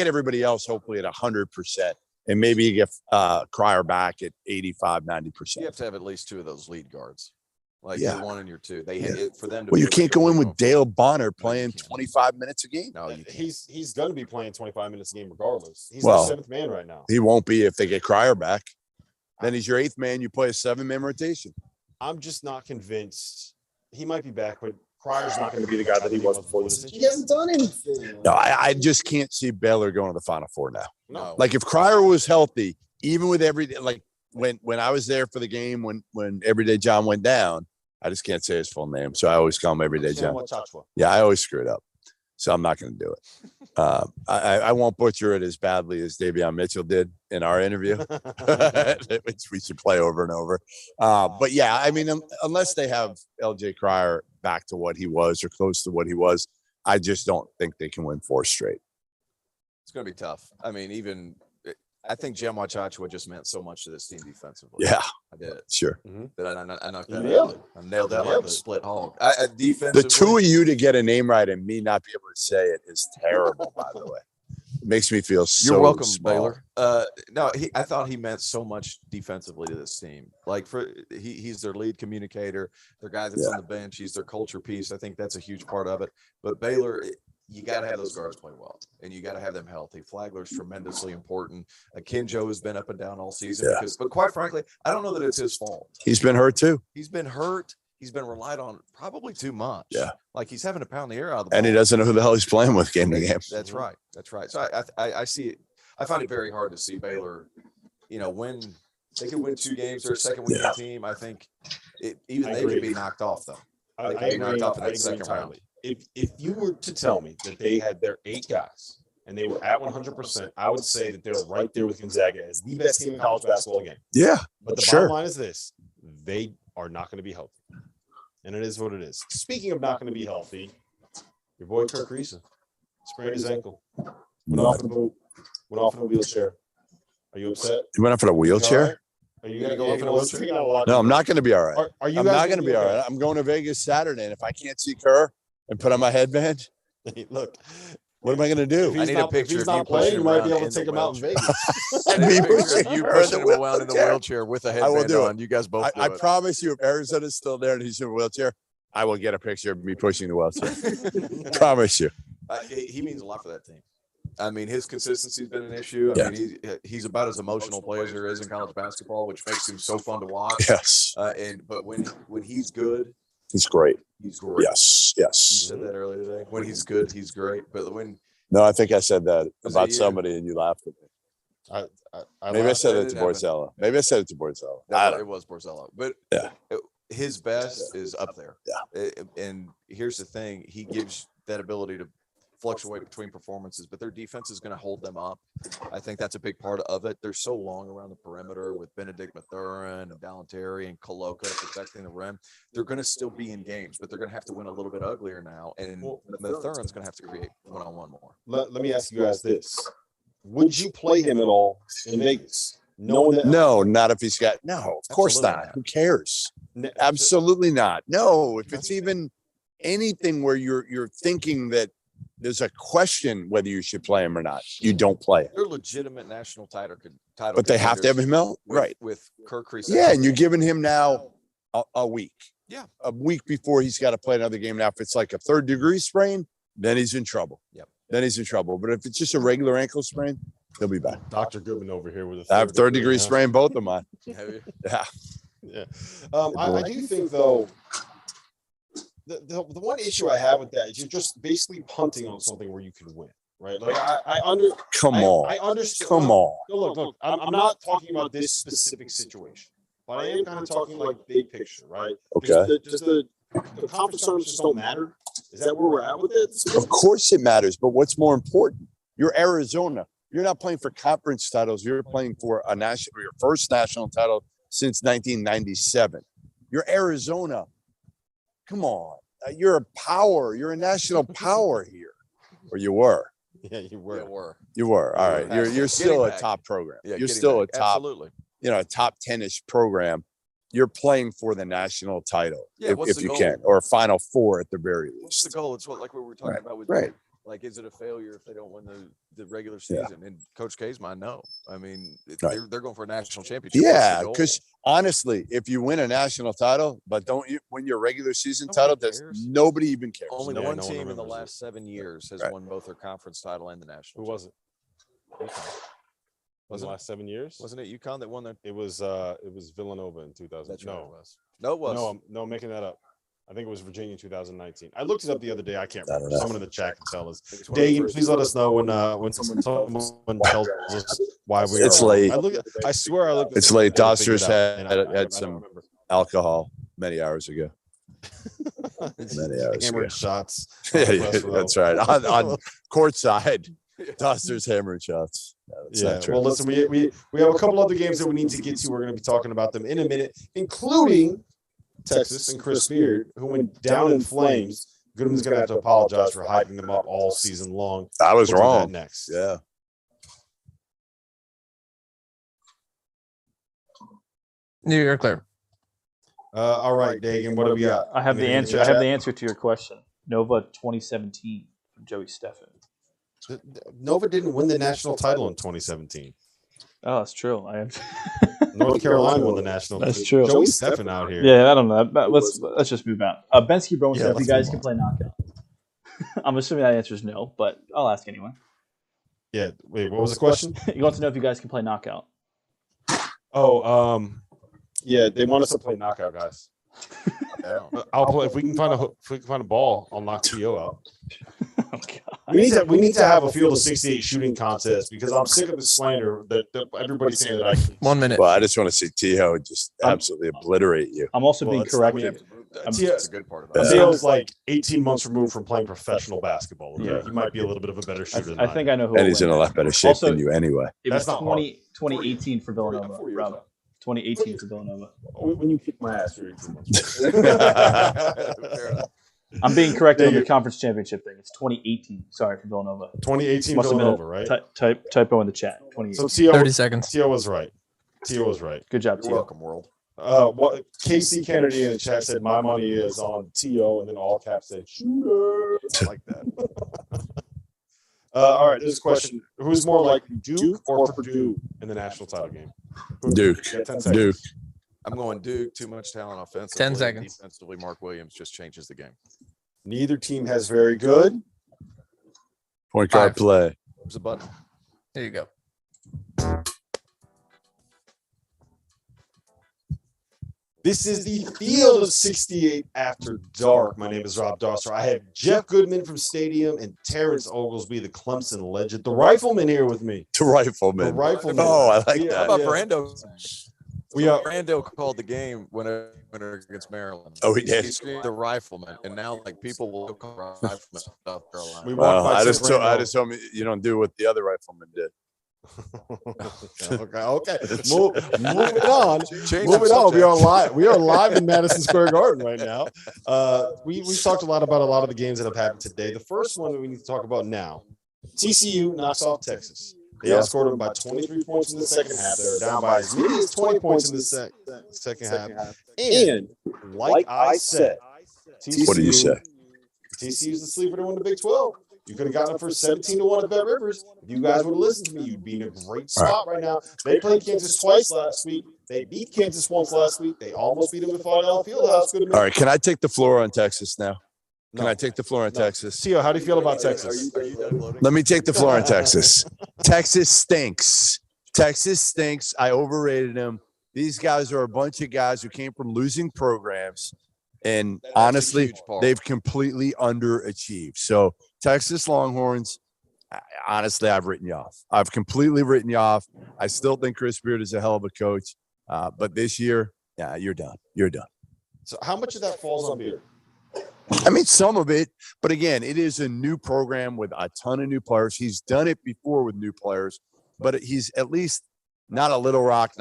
everybody else hopefully at 100%. And maybe you get Cryer back at 85, 90%. You have to have at least 2 of those lead guards. Your 1 and your 2. They hit it for them to. Well, you can't go in with Dale Bonner playing 25 minutes a game. No, he's going to be playing 25 minutes a game regardless. He's the 7th man right now. He won't be if they get Cryer back. Then he's your 8th man. You play a 7-man rotation. I'm just not convinced. He might be back, but Cryer's not going to be the guy that he was before this. He hasn't done anything. No, I just can't see Baylor going to the Final Four now. No. Like if Cryer was healthy, even with when I was there for the game when Everyday John went down, I just can't say his full name, so I always call him Everyday John. Yeah, I always screw it up, so I'm not going to do it. I won't butcher it as badly as Davion Mitchell did in our interview, which we should play over and over. But yeah, I mean, unless they have LJ Cryer back to what he was or close to what he was, I just don't think they can win 4 straight. It's going to be tough. I mean, I think Jem Wachachua just meant so much to this team defensively. Yeah, I did. Sure. That I knocked that out. I nailed that like a split hog. The 2 of you to get a name right and me not be able to say it is terrible, by the way. It makes me feel so You're welcome, small. Baylor. No, I thought he meant so much defensively to this team. He's their lead communicator, their guy that's on the bench. He's their culture piece. I think that's a huge part of it. But Baylor, you got to have those guards play well, and you got to have them healthy. Flagler's tremendously important. Kenjo has been up and down all season but quite frankly, I don't know that it's his fault. He's been hurt too. He's been hurt. He's been relied on probably too much. Yeah. He's having to pound the air out of the ball. And he doesn't know who the hell he's playing with game to game. That's right. So I see it. I find it very hard to see Baylor, when they could win 2 games. They're a second weekend team. I think they could be knocked off, though. They could be knocked off in that second round. If you were to tell me that they had their 8 guys and they were at 100%, I would say that they're right there with Gonzaga as the best team in college basketball again. Yeah, but the bottom line is this: they are not going to be healthy, and it is what it is. Speaking of not going to be healthy, your boy Kirk Reesa sprained his ankle, went off in a wheelchair. Are you upset? He went off in a wheelchair? Are you going to go off in a wheelchair? No, I'm not going to be all right. Are you I'm not going to be all right. I'm going to Vegas Saturday, and if I can't see Kerr and put on my headband, look, what am I going to do? I need a picture of you playing. You might be able to take him out in Vegas. I need a picture of you pushing him around in the wheelchair with a headband on. You guys both. I promise you, if Arizona's still there and he's in a wheelchair, I will get a picture of me pushing the wheelchair. Promise you. He means a lot for that team. I mean, his consistency's been an issue. I mean, he's about as emotional player as there is in college basketball, which makes him so fun to watch. Yes. But when he's good, he's great. He's great. Yes. You said that earlier today. When he's good, he's great. But no, I think I said that about somebody and you laughed at me. Maybe I said it to Borzello. No, it was Borzello. But his best is up there. Yeah. And here's the thing: he gives that ability to fluctuate between performances, but their defense is going to hold them up. I think that's a big part of it. They're so long around the perimeter with Benedict Mathurin and Ballantieri and Coloca protecting the rim. They're going to still be in games, but they're going to have to win a little bit uglier now. And Mathurin's going to have to create one-on-one more. Let me ask you guys this. Would you play him at all in Vegas? No, not if he's got – no, of course not. Who cares? Absolutely not. No, if it's even anything where you're thinking that there's a question whether you should play him or not, you don't play him. They're legitimate national title. But they have to have him out, right? With Kirk Creasy. Yeah, and you're giving him now a week. Yeah. A week before he's got to play another game. Now, if it's like a third-degree sprain, then he's in trouble. Yep. Then he's in trouble. But if it's just a regular ankle sprain, he'll be back. Dr. Goodman over here with a I have third-degree sprain, both of mine. Yeah. Yeah. I do think, though, the one issue I have with that is you're just basically punting on something where you can win, right? Like, I understand. Come on. Look, I'm not talking about this specific situation, but I am kind of talking like big picture, right? Okay. Does the conference tournaments just don't matter? Is that where we're at with it? Of course it matters, but what's more important? You're Arizona. You're not playing for conference titles. You're playing for your first national title since 1997. You're Arizona. Come on. You're a power. You're a national power here. Or you were. Yeah, you were. You were. All right. You're still a top program. Yeah, you're still a top, absolutely. A top 10-ish program. You're playing for the national title if you goal? can, or a Final Four at the very least. What's the goal? It's like we were talking about with Like, is it a failure if they don't win the regular season? And Coach K's mind, no. I mean, they're going for a national championship. Yeah, because honestly, if you win a national title, but don't you win your regular season title, nobody even cares. Only one team in the last 7 years has won both their conference title and the national. Who was it? Was it the last 7 years? Wasn't it UConn that won that? It was Villanova in 2000. That's right, no, it was. No, it was. No, I'm making that up. I think it was Virginia in 2019. I looked it up the other day. I can't remember. Someone in the chat can tell us. Dagan, please let us know when someone tells us why we are. It's late. I swear I looked. It's late. Dauster's had some alcohol many hours ago. Many hours Hammered ago. shots. Yeah, that's right. On court side, Dauster's hammered shots. No, well, listen, we have a couple other games that we need to get to. We're going to be talking about them in a minute, including Texas and Chris Beard, who went down in flames. Goodman's going to have to apologize for hyping them up all season long. I was wrong. Do that next. Yeah. You're clear. All right, Dagan, what do we got? I have the answer. I have the answer to your question. Nova 2017 from Joey Steffen. Nova didn't win the national title in 2017. Oh, that's true. I have. North Carolina won the national. That's true. Joey Steffen out here. Yeah, I don't know. But let's just move on. Bensky Brown said, if you guys can play knockout. I'm assuming that answer is no, but I'll ask anyway. Yeah. Wait, what was the question? He wants to know if you guys can play knockout. Oh, yeah, they want us to play knockout, guys. I'll play if we can find a ball. I'll knock T.O. out. Oh, God. We need to have a field of 68 shooting contest because I'm sick of the slander that everybody's saying that I can. 1 minute. Well, I just want to see T.O. just absolutely obliterate you. I'm also being corrected. That's a good part about it. T.O.'s like 18 months removed from playing professional basketball. Okay? Yeah, he might be a little bit of a better shooter than I think I know who. And he's in a lot better shape than you anyway. It was 2018 for Villanova, Rob. 2018 for Villanova. When you kick my ass for 18 months. I'm being corrected on the conference championship thing. It's 2018. Sorry for Villanova. 2018 Villanova, right? Typo in the chat. 2018. So 30 seconds. T.O. was right. T.O. was right. Good job, You're T.O. welcome, world. What Casey Kennedy in the chat said, my money is on T.O. and then all caps said shooter. I like that. All right, this is a question. Who's more likely, Duke or Purdue in the national title game? Duke. Duke. I'm going Duke. Too much talent offensively. 10 seconds. Defensively, Mark Williams just changes the game. Neither team has very good Point guard 5. play. There's a button. There you go. This is the Field of 68 After Dark. My name is Rob Dauster. I have Jeff Goodman from Stadium and Terrence Oglesby, the Clemson legend, the Rifleman, here with me. The Rifleman. The Rifleman. Oh, I like How that. about Brando? Randall called the game winner against Maryland. Oh, he did. He screamed the rifleman, and now like people will call rifleman South Carolina. We walked by I Tim just Randall. told me you don't do what the other rifleman did. Okay. Moving on. Change Moving the on. We subject. are live. We are live in Madison Square Garden right now. We've talked a lot about a lot of the games that have happened today. The first one that we need to talk about now: TCU knocks off Texas. They outscored them by 23 points in the second half. They're down by as many as 20 points in the second half. And like I said, TCU, What did you say? TCU's the sleeper to win the Big 12. You could have gotten them for 17-1 at Bet Rivers. If you guys would have listened to me, you'd be in a great spot right now. They played Kansas twice last week. They beat Kansas once last week. They almost beat them at Farnell Fieldhouse. All right, can I take the floor on Texas now? Can I take the floor on Texas? Tio, how do you feel about Texas? Are you done loading? Let me take the floor on Texas. Texas stinks. Texas stinks. I overrated them. These guys are a bunch of guys who came from losing programs, and That's a honestly, huge part. they've completely underachieved. So Texas Longhorns, honestly, I've written you off. I've completely written you off. I still think Chris Beard is a hell of a coach, but this year, yeah, you're done. You're done. So how much of that falls on Beard? I mean, some of it, but again, it is a new program with a ton of new players. He's done it before with new players, but he's at least not a Little Rock.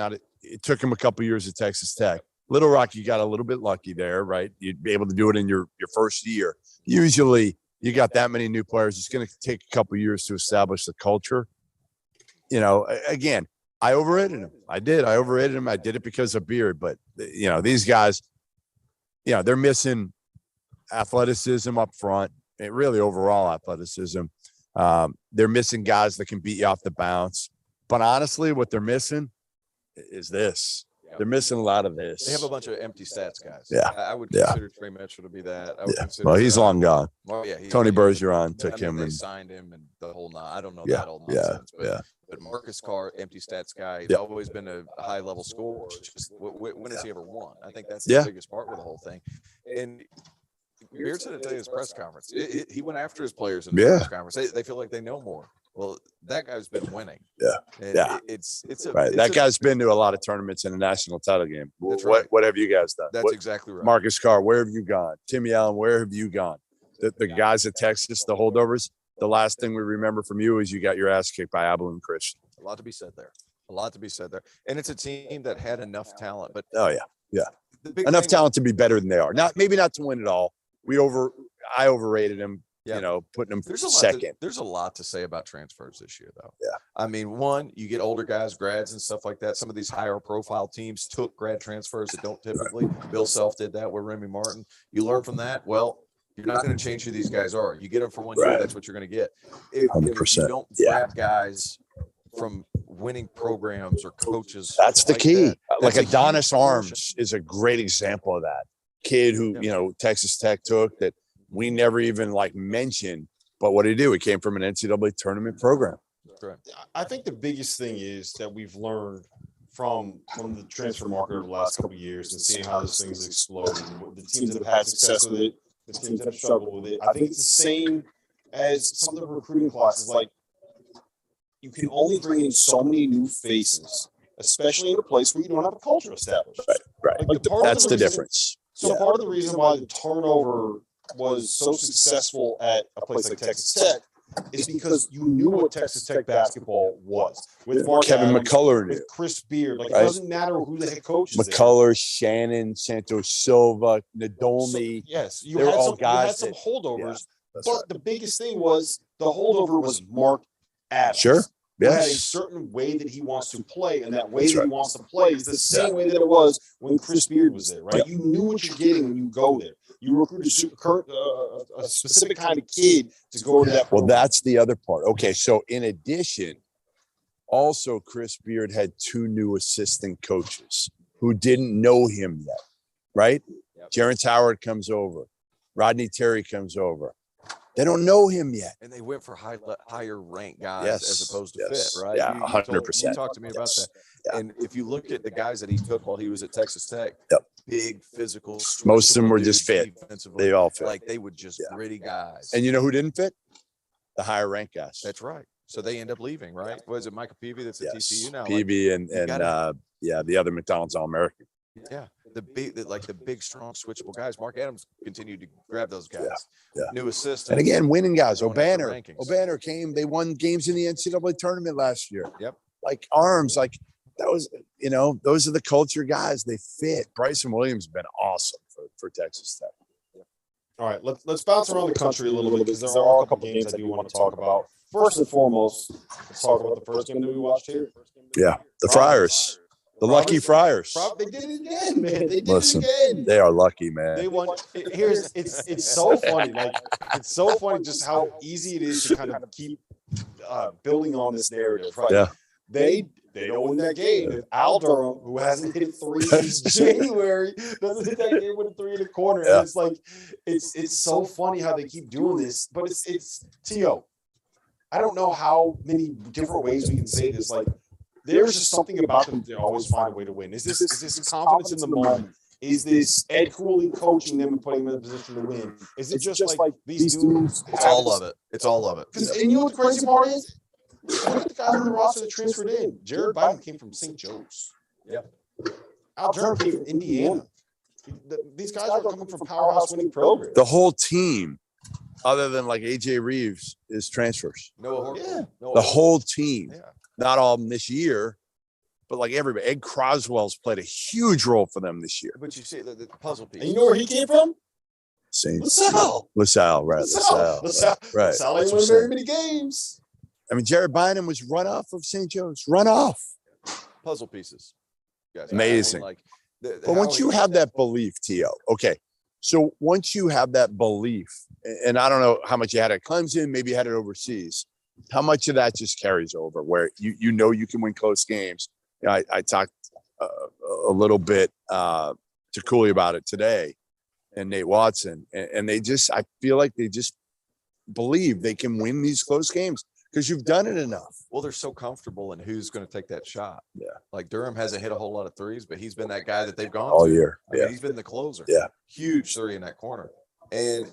It took him a couple years at Texas Tech. Little Rock, you got a little bit lucky there, right? You'd be able to do it in your first year. Usually, you got that many new players. It's going to take a couple years to establish the culture. You know, again, I overrated him. I did. I overrated him. I did it because of Beard, but you know, these guys, you know, they're missing athleticism up front, and really overall athleticism. They're missing guys that can beat you off the bounce. But honestly, what they're missing is this. They're missing a lot of this. They have a bunch of empty stats guys. Yeah. I would Yeah. consider Trey Mitchell to be that. I would consider, Well, he's long gone. Well, yeah, Tony he- Bergeron I took mean, him they and signed him and the whole I don't know yeah, that old yeah, nonsense. yeah. But Marcus Carr, empty stats guy, he's Yeah. always been a high level scorer. It's just when has he ever won? I think that's Yeah. the biggest part with the whole thing. And Beard said it today in his press conference. He went after his players in the Yeah. press conference. They feel like they know more. Well, that guy's been winning. Yeah. And Yeah. It's Right. it's That guy's been to a lot of tournaments in a national title game. That's What right. what have you guys done? That's What- exactly right. Marcus Carr, where have you gone? Timmy Allen, where have you gone? The guys at Texas, the holdovers, the last thing we remember from you is you got your ass kicked by Abilene Christian. A lot to be said there. A lot to be said there. And it's a team that had enough talent, but Oh yeah. the big Enough thing- talent to be better than they are. Maybe not to win it all. I overrated him, Yeah. you know, putting him There's a lot second. there's a lot to say about transfers this year, though. Yeah. I mean, one, you get older guys, grads, and stuff like that. Some of these higher profile teams took grad transfers that don't typically. Bill Self did that with Remy Martin. You learn from that. Well, you're not going to change who these guys are. You get them for 1 year. Right. That's what you're going to get. If you 100%. don't Yeah. grab guys from winning programs or coaches, That's the like key. that, Like that's a huge Adonis portion. Arms is a great example of that. Kid who, Yeah. you know, Texas Tech took that we never even mentioned. But what did he do? He came from an NCAA tournament program. Correct. I think the biggest thing is that we've learned from the transfer market over the last couple of years and seeing how this thing has exploded. The teams that have had success with it, the teams that have struggled with it. I think it's the same as some of the recruiting classes. Like, you can only bring in so many new faces, especially in a place where you don't have a culture established. Right. Like, part of That's the reason- difference. So Yeah. part of the reason why the turnover was so successful at a place like Texas Tech is because you knew what Texas Tech basketball was. With Mark Kevin Adams, McCullough knew. with Chris Beard. Like, Right. it doesn't matter who the head coach is. there. McCullough, Shannon, Santos Silva, So, Nadolny. yes, you They were had all some, guys some that- holdovers, That's but right. the biggest thing was the holdover was Mark Adams. Sure. Who had a Yes. certain way that he wants to play, and that way That's that right. he wants to play is the same way that it was when Chris Beard was there, right? Yep. You knew what you're getting when you go there. You recruit a specific kind of kid to go to that. Well, program. that's the other part. Okay, so in addition, also Chris Beard had two new assistant coaches who didn't know him yet, right? Yep. Terrence Howard comes over. Rodney Terry comes over. They don't know him yet. And they went for higher ranked guys Yes, as opposed to yes. fit, right? Yeah, You 100%. talked to me about Yes. that. Yeah. And if you look at the guys that he took while he was at Texas Tech, Yep. big physical, Most of them were switchable just dudes fit. defensively. They all fit. Like they would just Yeah. gritty guys. And you know who didn't fit? The higher ranked guys. That's right. So they end up leaving, right? Was it Michael Peavy that's at TCU now? Peavy and the other McDonald's All-American. Yeah, the big, strong, switchable guys. Mark Adams continued to grab those guys. Yeah. New assistant. And again, winning guys. O'Banner came. They won games in the NCAA tournament last year. Yep. Like arms, like that was, those are the culture guys. They fit. Bryson Williams has been awesome for Texas Tech. All right, let's bounce around the country a little bit because there are a couple games I do want to talk about. First and foremost, let's talk about the first game that we watched here. Yeah, the Friars. The lucky Friars. They did it again, man. They did Listen, it again. They are lucky, man. They won. It's so funny. Like, it's so funny just how easy it is to kind of keep building on this narrative. Right? Yeah. They don't win that game. If Al Durham, who hasn't hit 3 since January, doesn't hit that game with a 3 in the corner. Yeah. And it's like, it's so funny how they keep doing this. But it's T.O. I don't know how many different ways we can say this. Like, there's just something about them to always find a way to win. Is this confidence in the moment? Is this Ed Cooley coaching them and putting them in a position to win? Is it just like these dudes? It's all of it. It's all of it. And you know what the crazy part is? Look at the guys on the roster that transferred in. Jared Biden came from St. Joe's. Yep. Al Durham came from Indiana. These guys are coming from powerhouse winning programs. The whole team, other than like AJ Reeves, is transfers. Yeah. The whole team. Yeah. Not all of them this year, but like everybody. Ed Croswell's played a huge role for them this year. But you see the puzzle piece. And you know where he came from? LaSalle, right? LaSalle ain't won very many games. I mean, Jared Bynum was run off of St. Joe's. Run off. Puzzle pieces. Guys, Amazing. But once you have that belief, T.O., okay. So once you have that belief, and I don't know how much you had at Clemson, maybe you had it overseas, how much of that just carries over where you know you can win close games? I talked a little bit to Cooley about it today and Nate Watson, and I feel like they just believe they can win these close games because you've done it enough. Well, they're so comfortable in who's going to take that shot. Yeah. Like Durham hasn't hit a whole lot of threes, but he's been that guy that they've gone all to. year. I mean, he's been the closer. Yeah. Huge 3 in that corner. And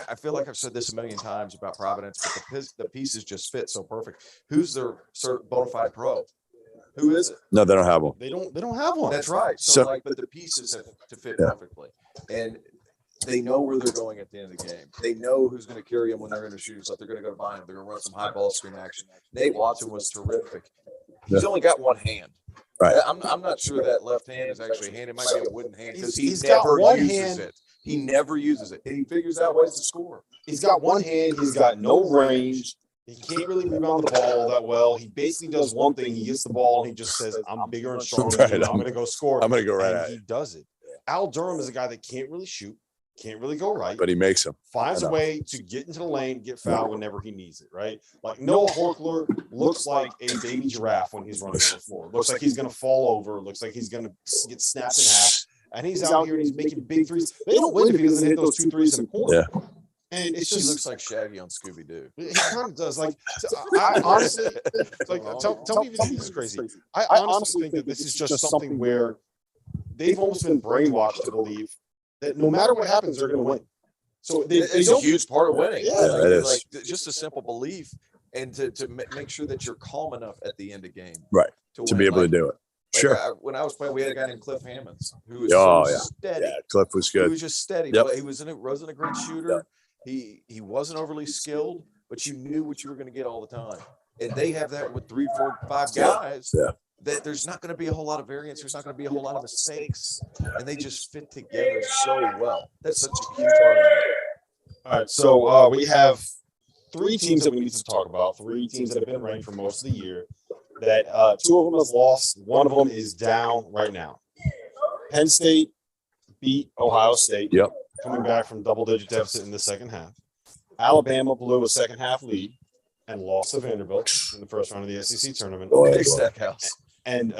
I feel like I've said this a million times about Providence, but the pieces just fit so perfect. Who's their bona fide pro? Who is it? No, they don't have one. They don't have one. That's right. But the pieces have to fit perfectly. And they know where they're going at the end of the game. They know who's going to carry them when they're in the shoes. Like they're going to go to Boeheim. They're going to run some high ball screen action. Nate Watson was terrific. He's only got one hand. Right. I'm not sure that left hand is actually a hand. It might be a wooden hand because He's never got one uses hand. it. He never uses it. And he figures out ways to score. He's got one hand. He's got no range. He can't really rebound the ball that well. He basically does one thing. He gets the ball and he just says, I'm bigger and stronger. Right. I'm going to go score. I'm going to go right and at he it. does it. Al Durham is a guy that can't really shoot, can't really go right. But he makes them. Finds a way to get into the lane, get fouled whenever he needs it, right? Like Noah Horkler looks like a baby giraffe when he's running on the floor. Looks like he's going to fall over. Looks like he's going to get snapped in half. And he's out here and he's making big threes. They don't win if he doesn't hit those 2 threes in the corner. Yeah. And it's He just looks like Shaggy on Scooby Doo. he kind of does. Like I honestly, like tell me if this is crazy. I honestly think that this is just something where they've almost been brainwashed to believe that no matter what happens, they're going to win. So It's a huge part of winning. Yeah, it is. Like just a simple belief, and to make sure that you're calm enough at the end of the game, Right. To win. be able to do it. Like, Sure. when I was playing, we had a guy named Cliff Hammonds who was steady. Yeah, Cliff was He good. was just steady. Yep. But he wasn't a great shooter. He wasn't overly skilled, but you knew what you were going to get all the time. And they have that with 3, 4, 5 guys. Yeah. That there's not going to be a whole lot of variance. There's not going to be a whole lot of mistakes, and they just fit together so well. That's such a huge part of it. All right, so we have 3 teams that we need to talk about. 3 teams that have been ranked for most of the year. That 2 of them has lost. 1 of them is down right now. Penn State beat Ohio State. Yep. Coming back from double-digit deficit in the second half. Alabama blew a second-half lead and lost to Vanderbilt in the first round of the SEC tournament. Big Stackhouse. And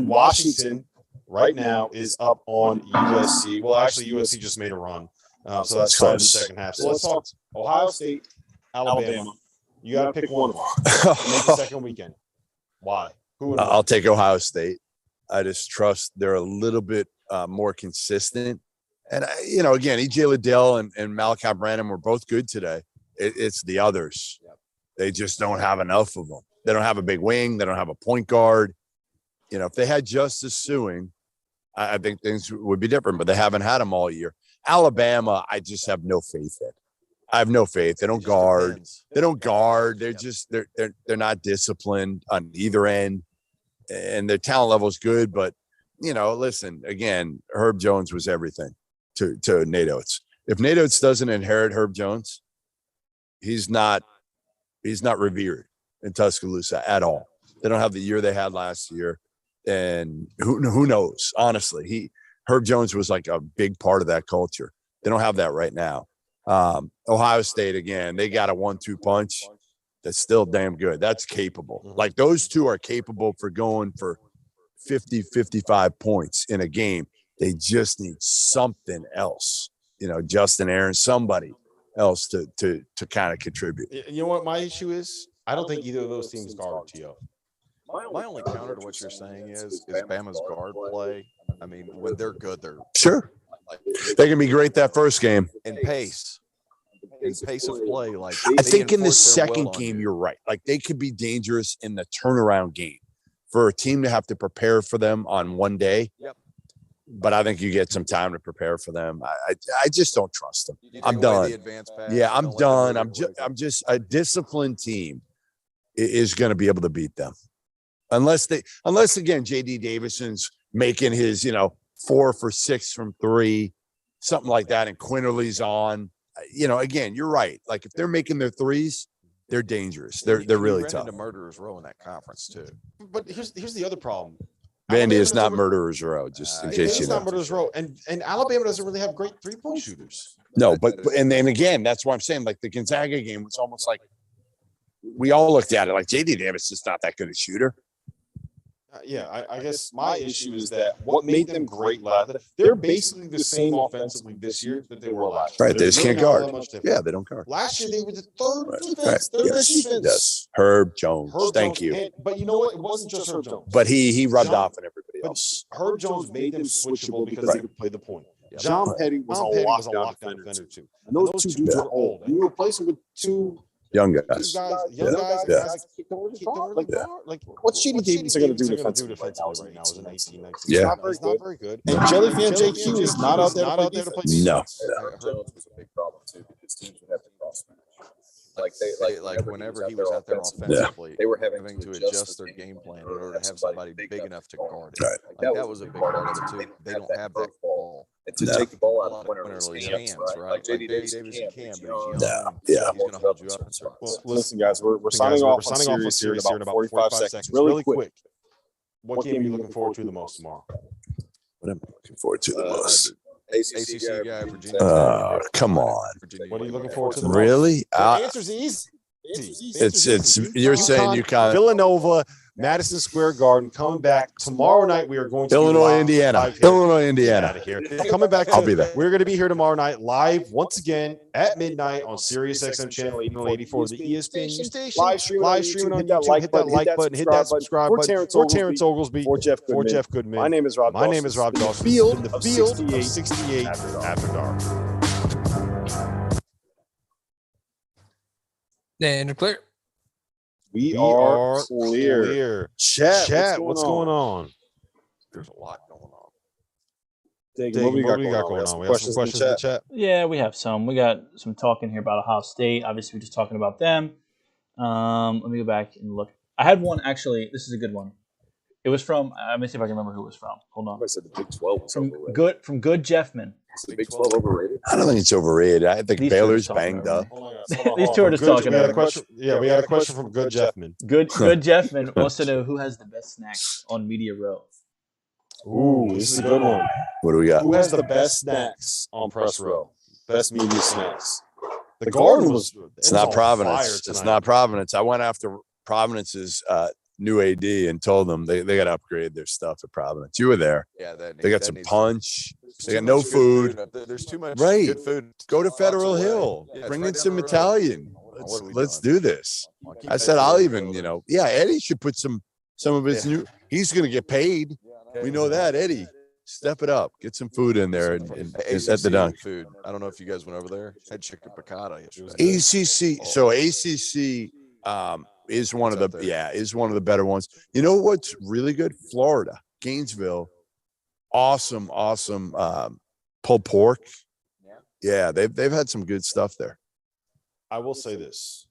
Washington right now is up on USC. Well, actually, USC just made a run, so that's fine in the second half. So let's talk Ohio State, Alabama. You got to pick one of them. Make the second weekend. Why? Who would I'll take Ohio State. I just trust they're a little bit more consistent. And, again, E.J. Liddell and Malachi Branham were both good today. It's the others. They just don't have enough of them. They don't have a big wing. They don't have a point guard. You know, if they had Justice Suing, I think things would be different, but they haven't had them all year. Alabama, I just have no faith in. I have no faith. They don't guard. Depends. They don't guard. They're just they're not disciplined on either end, and their talent level is good. But you know, listen again. Herb Jones was everything to Nate Oates. If Nate Oates doesn't inherit Herb Jones, he's not revered in Tuscaloosa at all. They don't have the year they had last year, and who knows? Honestly, Herb Jones was like a big part of that culture. They don't have that right now. Ohio State, again, they got a 1-2 punch that's still damn good. That's capable. Like those two are capable for going for 50, 55 points in a game. They just need something else, you know, Justin Aaron, somebody else to kind of contribute. You know what my issue is? I don't think either of those teams guard T.O. My only counter to what you're saying is Bama's guard play. I mean, when they're good, they're Sure. They can be great that first game. in pace. In pace of play, like I think in the enforce their second will on game, you. you're right. Like they could be dangerous in the turnaround game for a team to have to prepare for them on one day. Yep. But I think you get some time to prepare for them. I just don't trust them. You take I'm away done. the advanced pass, Yeah, you I'm don't let them done. move I'm it just quick. I'm just a disciplined team is going to be able to beat them. Unless again JD Davison's making his, 4 for 6 from 3, something like that, and Quinterly's on. Again, you're right. Like if they're making their threes, they're dangerous. They're really ran tough. into murderers row in that conference too. But here's the other problem. Vandy Alabama is not doesn't- murderers row, just in case you It's know. not murderers row, and Alabama doesn't really have great 3-point shooters. No, but and then again, that's why I'm saying like the Gonzaga game was almost like we all looked at it like JD Davis is not that good a shooter. I guess my issue is that what made them great they're basically the same offensively this year that they were last year. Right, they just There's can't really not guard. that much difference. Yeah, they don't guard. Last year they were the third Right, defense, right. third best Yes, defense. yes. Herb Jones. Herb Thank Jones, you. but you know what? It wasn't just Herb Jones. But he rubbed John- off on everybody but else. Herb Jones made them switchable because they could play the point. Yeah. John Petty was Tom a Petty was a lockdown lockdown defender, defender too. And those two dudes are old. You replace them with two Young Young guys. guys, Yeah. guys, Yeah. guys that keep them Like, like what's JD Davidson going to do defensively defensively right now? Is an 18, 19. Yeah. He's not very good. And Jellyfan JQ is not out there to play defense. No. Jones was a big problem too because teams would have to cross match. Like whenever he was out there offensively, they were having to adjust their game plan in order to have somebody big enough to guard it. Right. Like that was a big part of it too. They don't have that ball. And to No. take the ball out Ball of out Quinterly's of hands, hands, right? right? Like JD Like Davis can, can, but he's but he's young. No. Yeah. He's gonna hold you up in certain Well, spots. Listen, guys, we're signing off on series here in about 45 seconds. Really quick. What game are you looking forward to the most tomorrow? What am I looking forward to the most? ACC guy, Virginia. Come on. Virginia. What are you looking forward to the most? Really? The answer's easy. It's you're saying UConn, Villanova, Madison Square Garden, coming back tomorrow night. We are going to be Illinois, live Indiana. live here. Illinois, Get Indiana. out of here. Coming back. I'll be there. We're going to be here tomorrow night live once again at midnight on Sirius XM channel 84, the ESPN station. Live streaming on YouTube. Hit that like button. Hit that subscribe button. For Terrence Oglesby. For Jeff For Goodman. Jeff Goodman. My name is Rob My name is Rob Dawson. Dawson. The The field field of of 68 after dark. And you're clear. We are clear. Chat, What's going on? There's a lot going on. Dagan, What do we got going We on? have some We have some questions questions in in the the chat. chat. Yeah, we have some. We got some talking here about Ohio State. Obviously, we're just talking about them. Let me go back and look. I had one actually. This is a good one. It was from. Let me see if I can remember who it was from. Hold on. I said the Big 12 was overrated. From Good Jeffman. Is the Big 12 overrated? I don't think it's overrated. I think These Baylor's two are talking banged about up. These two are just Good- talking we had a about it. question. Yeah, we had a question from Good Jeffman. Good Jeffman wants to know who has the best snacks on Media Row. Ooh, this is a good one. What do we got? Who has the best snacks on press row? Best media snacks. The Garden was. It's not Providence. It's not Providence. I went after Providence's new AD and told them they got to upgrade their stuff at Providence. You were there. Yeah, They got some punch. They got no food. There's too much Right. good food. Go to lots Federal away. Hill. Yeah, it's Bring right in down some the road. Italian. What are we Let's doing? do this. I'll keep I that said in I'll the even, building. Eddie should put some of his new. He's going to get paid. We know that, Eddie. Step it up. Get some food in there and at the dunk. Food. I don't know if you guys went over there. Had chicken piccata yesterday. ACC. So ACC is one of the better ones. You know what's really good? Florida, Gainesville. Awesome pulled pork. Yeah, they've had some good stuff there. I will say this: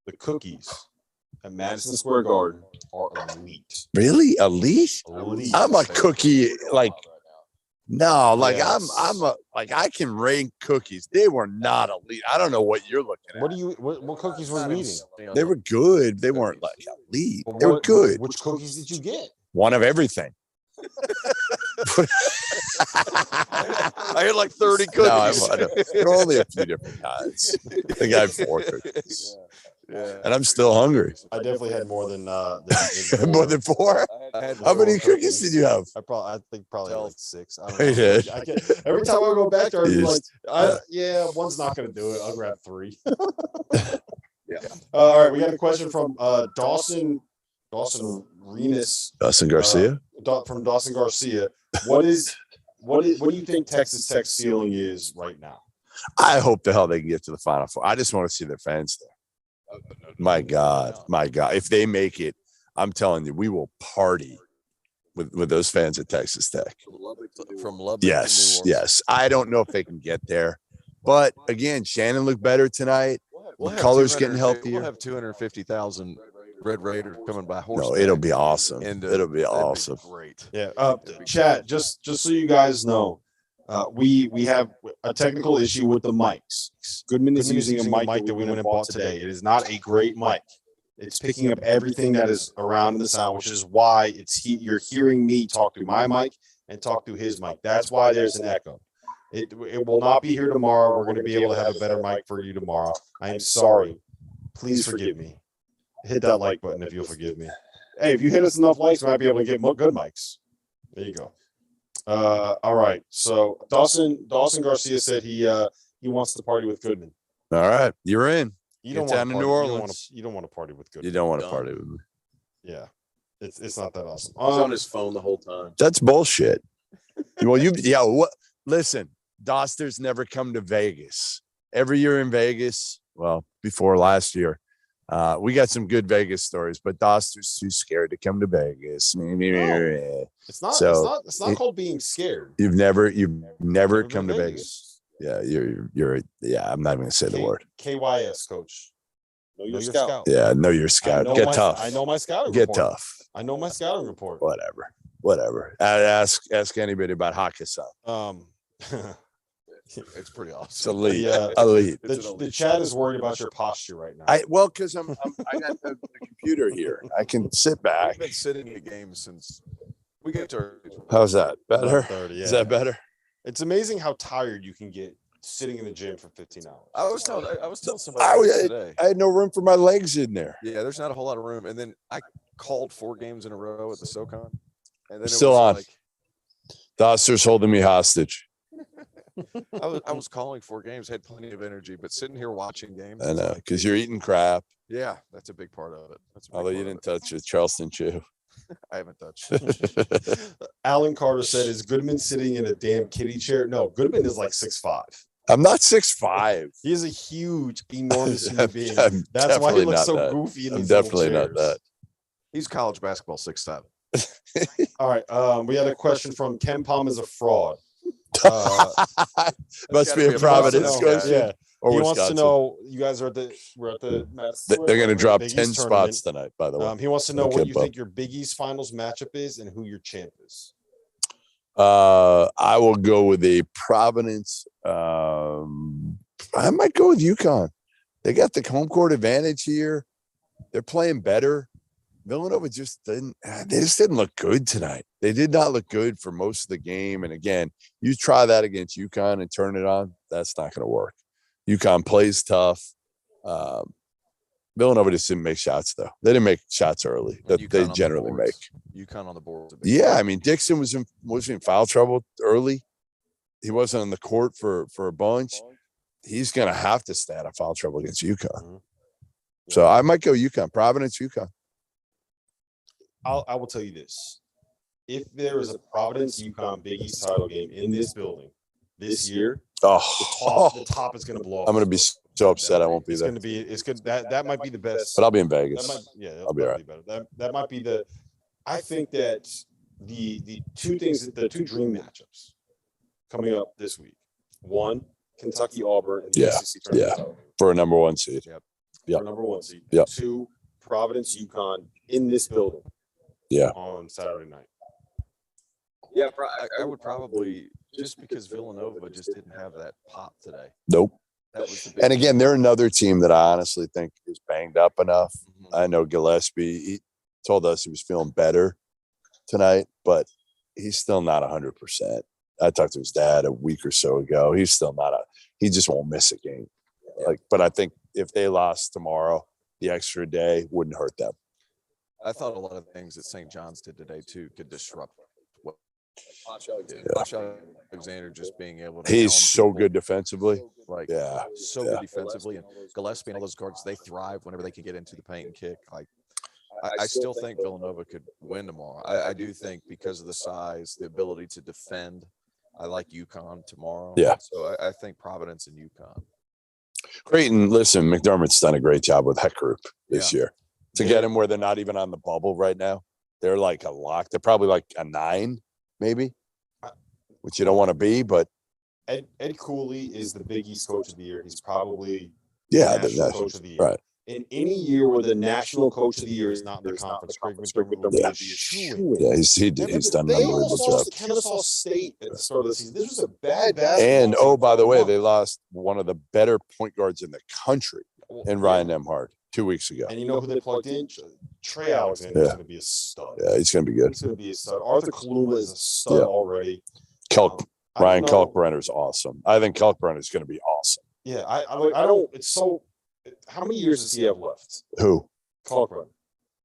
the cookies at Madison Square Garden are elite. Really? Elite? Elite. I'm a cookie like no, like Yes. I'm a like I can rank cookies. They were not elite. I don't know what you're looking at. What cookies were you eating? They were good. They weren't like elite. Well, They were good. Which cookies did you get? One of everything. I had like 30 cookies. No, there were only a few different kinds. I think I had 4 cookies. Yeah. And I'm still hungry. I definitely had more than More than 4? How many cookies did you have? I think probably like 6. I don't You know. did? I can't, every time I go back there, I'm like, Yes. one's not going to do it. I'll grab 3. All right, we got a question from Dawson Renis. Dustin Garcia? From Dawson Garcia. What do you think Texas Tech's ceiling is right now? I hope the hell they can get to the Final Four. I just want to see their fans there. My God. If they make it, I'm telling you, we will party with those fans at Texas Tech. From Lubbock Yes, to New Orleans. yes. I don't know if they can get there. But again, Shannon looked better tonight. We'll have McCullers getting 200 healthier. We'll have 250,000 Red Raiders coming by horse. No, it'll be awesome. It'll be that'd awesome. Great. Yeah. Chat, just so you guys know, we have a technical issue with the mics. Goodman is using a mic that we went and bought today. It is not a great mic. It's picking up everything that is around in the sound, which is why you're hearing me talk through my mic and talk through his mic. That's why there's an echo. It will not be here tomorrow. We're going to be able to have a better mic for you tomorrow. I am sorry. Please forgive me. Hit that like button if you'll forgive me. Hey, if you hit us enough likes, we might be able to get good mics. There you go. All right. So Dawson Garcia said he wants to party with Goodman. All right. You're in. You Get don't down want to to New Orleans. You don't want to party with Goodman. You don't want to party with me. Yeah. It's not that awesome. He's on his phone the whole time. That's bullshit. What? Listen, Dauster's never come to Vegas. Every year in Vegas, well, before last year, we got some good Vegas stories, but Dauster's too scared to come to Vegas. It's not called being scared. You've never come to Vegas. Yeah, you're I'm not even gonna say the word. KYS, coach. Know your scout. Yeah, know your scout. Get tough. I know my scouting Get report. tough. I know my scouting report. Whatever. Ask anybody about Hakkasan. It's pretty awesome. It's elite. Elite. The chat is worried about your posture right now. Because I got the computer here. I can sit back. I've been sitting at games since we get to. How's that? Better? 30, yeah. Is that better? It's amazing how tired you can get sitting in the gym for 15 hours. I was telling somebody today. I had no room for my legs in there. Yeah, there's not a whole lot of room. And then I called 4 games in a row at the SoCon. And then Still on. Dauster's holding me hostage. I was calling 4 games, had plenty of energy, but sitting here watching games. I know, because you're eating crap. Yeah, that's a big part of it. Although you didn't touch the Charleston Chew. I haven't touched it. Alan Carter said, is Goodman sitting in a damn kiddie chair? No, Goodman is like 6'5". I'm not 6'5". He is a huge, enormous human being. I'm That's why he definitely looks not so that. goofy in I'm these little definitely not chairs. that. He's college basketball 6'7". All right. We had a question from Ken Palm is a fraud. Must be a Providence question. Yeah. Or He Wisconsin. wants to know, you guys we're at the They're going to drop Big 10 East spots tonight, by the way. He wants to know Okay, what you Bob. think your Big East Finals matchup is and who your champ is. I will go with a Providence. I might go with UConn. They got the home court advantage here. They're playing better. Villanova just didn't look good tonight. They did not look good for most of the game. And again, you try that against UConn and turn it on, that's not going to work. UConn plays tough. Villanova just didn't make shots, though. They didn't make shots early that they generally make. UConn on the board. Yeah, I mean, Dixon was in foul trouble early. He wasn't on the court for a bunch. He's going to have to stay out of foul trouble against UConn. Mm-hmm. So I might go UConn, Providence, UConn. I will tell you this. if there is a Providence UConn Big East title game in this building this year, Oh, the top is going to blow off. I'm going to be so upset I won't be It's there. going to be. It's good. That might be the best. But I'll be in That Vegas. might, yeah, I'll be all right. better. That might be the. I think that the two dream matchups coming up this week. One, Kentucky Auburn. And the SEC tournament for a number 1 seed. Yep. Yep. For number 1 seed. Yep. 2, Providence UConn in this building. Yeah. On Saturday night. Yeah, I would probably, just because Villanova just didn't have that pop today. Nope. That was the big And again, they're another team that I honestly think is banged up enough. Mm-hmm. I know Gillespie, he told us he was feeling better tonight, but he's still not 100%. I talked to his dad a week or so ago. He's still not he just won't miss a game. But I think if they lost tomorrow, the extra day wouldn't hurt them. I thought a lot of things that St. John's did today too could disrupt what Alexander just being able to. He's so good defensively. Like, so good defensively, and Gillespie and all those guards, they thrive whenever they can get into the paint and kick. Like, I still think Villanova could win tomorrow. I do think because of the size, the ability to defend. I like UConn tomorrow. Yeah. So I think Providence and UConn. Great. And listen, McDermott's done a great job with that group this year to get them where they're not even on the bubble right now. They're like a lock. They're probably like a 9, maybe, which you don't want to be, but Ed Cooley is the Big East Coach of the Year. He's probably the national Coach of the Year. Right. In any year where the National Coach of the Year is not in the conference, Greg McDermott will be a shoo-in. Yeah, he's done an They unbelievable almost job. lost to Kennesaw State at the start of the season. This was a bad basketball And team. by the way, they lost one of the better point guards in the country in Ryan Emhart 2 weeks ago. And you know who they plugged in? Trey Alexander is going to be a stud. Yeah, he's going to be good. He's going to be a stud. Arthur Kaluma is a stud already. Ryan Kalkbrenner is awesome. I think Kalkbrenner is going to be awesome. Yeah, I don't. It's so. How many years does he have left? Who? Kalkbrenner.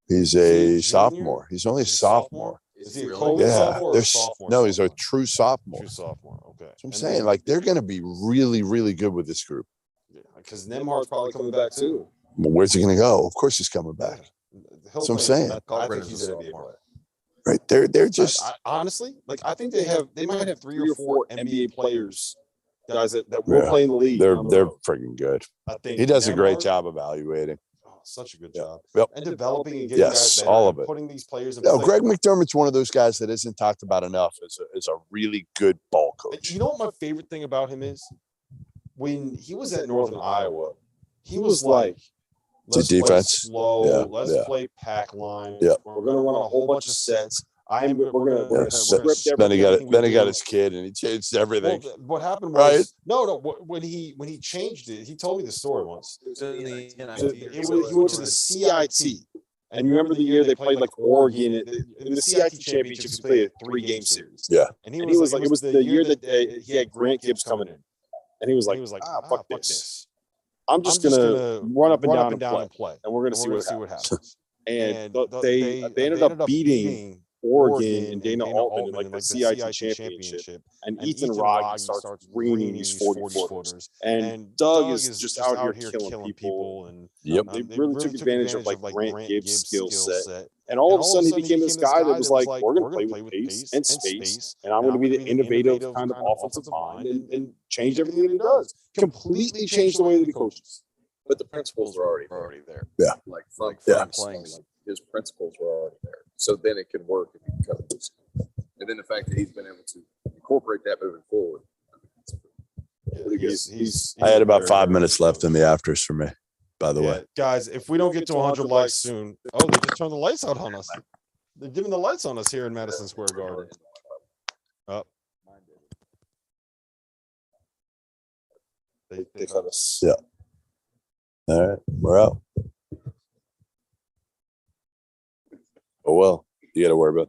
He's a sophomore. He's only a sophomore. Is he a COVID sophomore or a sophomore? No, he's a true sophomore. True sophomore. Okay. That's what I'm saying. Like, they're going to be really, really good with this group. Yeah, because Nemhart's probably coming back too. Well, where's he going to go? Of course he's coming back. That's what I'm saying. I think he's going to be a player. Right. They're just honestly, like, I think they might have 3 or 4 NBA players, guys that will play in the league. They're freaking good. I think he does a great job evaluating. Oh, such a good job. Yep. And developing and getting guys better, all of it. Putting these players in No, play. Greg McDermott's one of those guys that isn't talked about enough as a really good ball coach. You know what my favorite thing about him is? When he was at Northern Iowa, he was like, let's play slow, let's play pack line. Yeah. We're going to run a whole bunch of sets. We're going to then he got his kid and he changed everything. Well, what happened was when he changed it, he told me the story once. He went to the CIT. And you remember the year they played like Oregon in the CIT championship? He played a 3-game series. Yeah, and he was like, it was the year that he had Grant Gibbs coming in, and he was like, fuck this. I'm just gonna run up and down and play, and we're gonna see what happens. And they ended up beating Oregon and Dana Altman in like the CIT championship, and Ethan Rogge starts bringing these 40-footers, and Doug is just out here killing people, and they really took advantage of like Grant Gibbs' skill set, and all of a sudden he became this guy that was like, we're going to play with pace and space, and I'm going to be the innovative kind of offensive mind, and change everything that he does, completely change the way that he coaches. But the principles are already there. Yeah. Like from playing, his principles were already there. So then it can work if you can cut it loose. And then the fact that he's been able to incorporate that moving forward. I had about 5 minutes left in the afters for me, by the way. Guys, if we don't get to 100 likes soon, they just turned the lights out on us. They're giving the lights on us here in Madison Square Garden. Up. They cut us. Yeah. All right, we're out. Oh, well, you got to worry about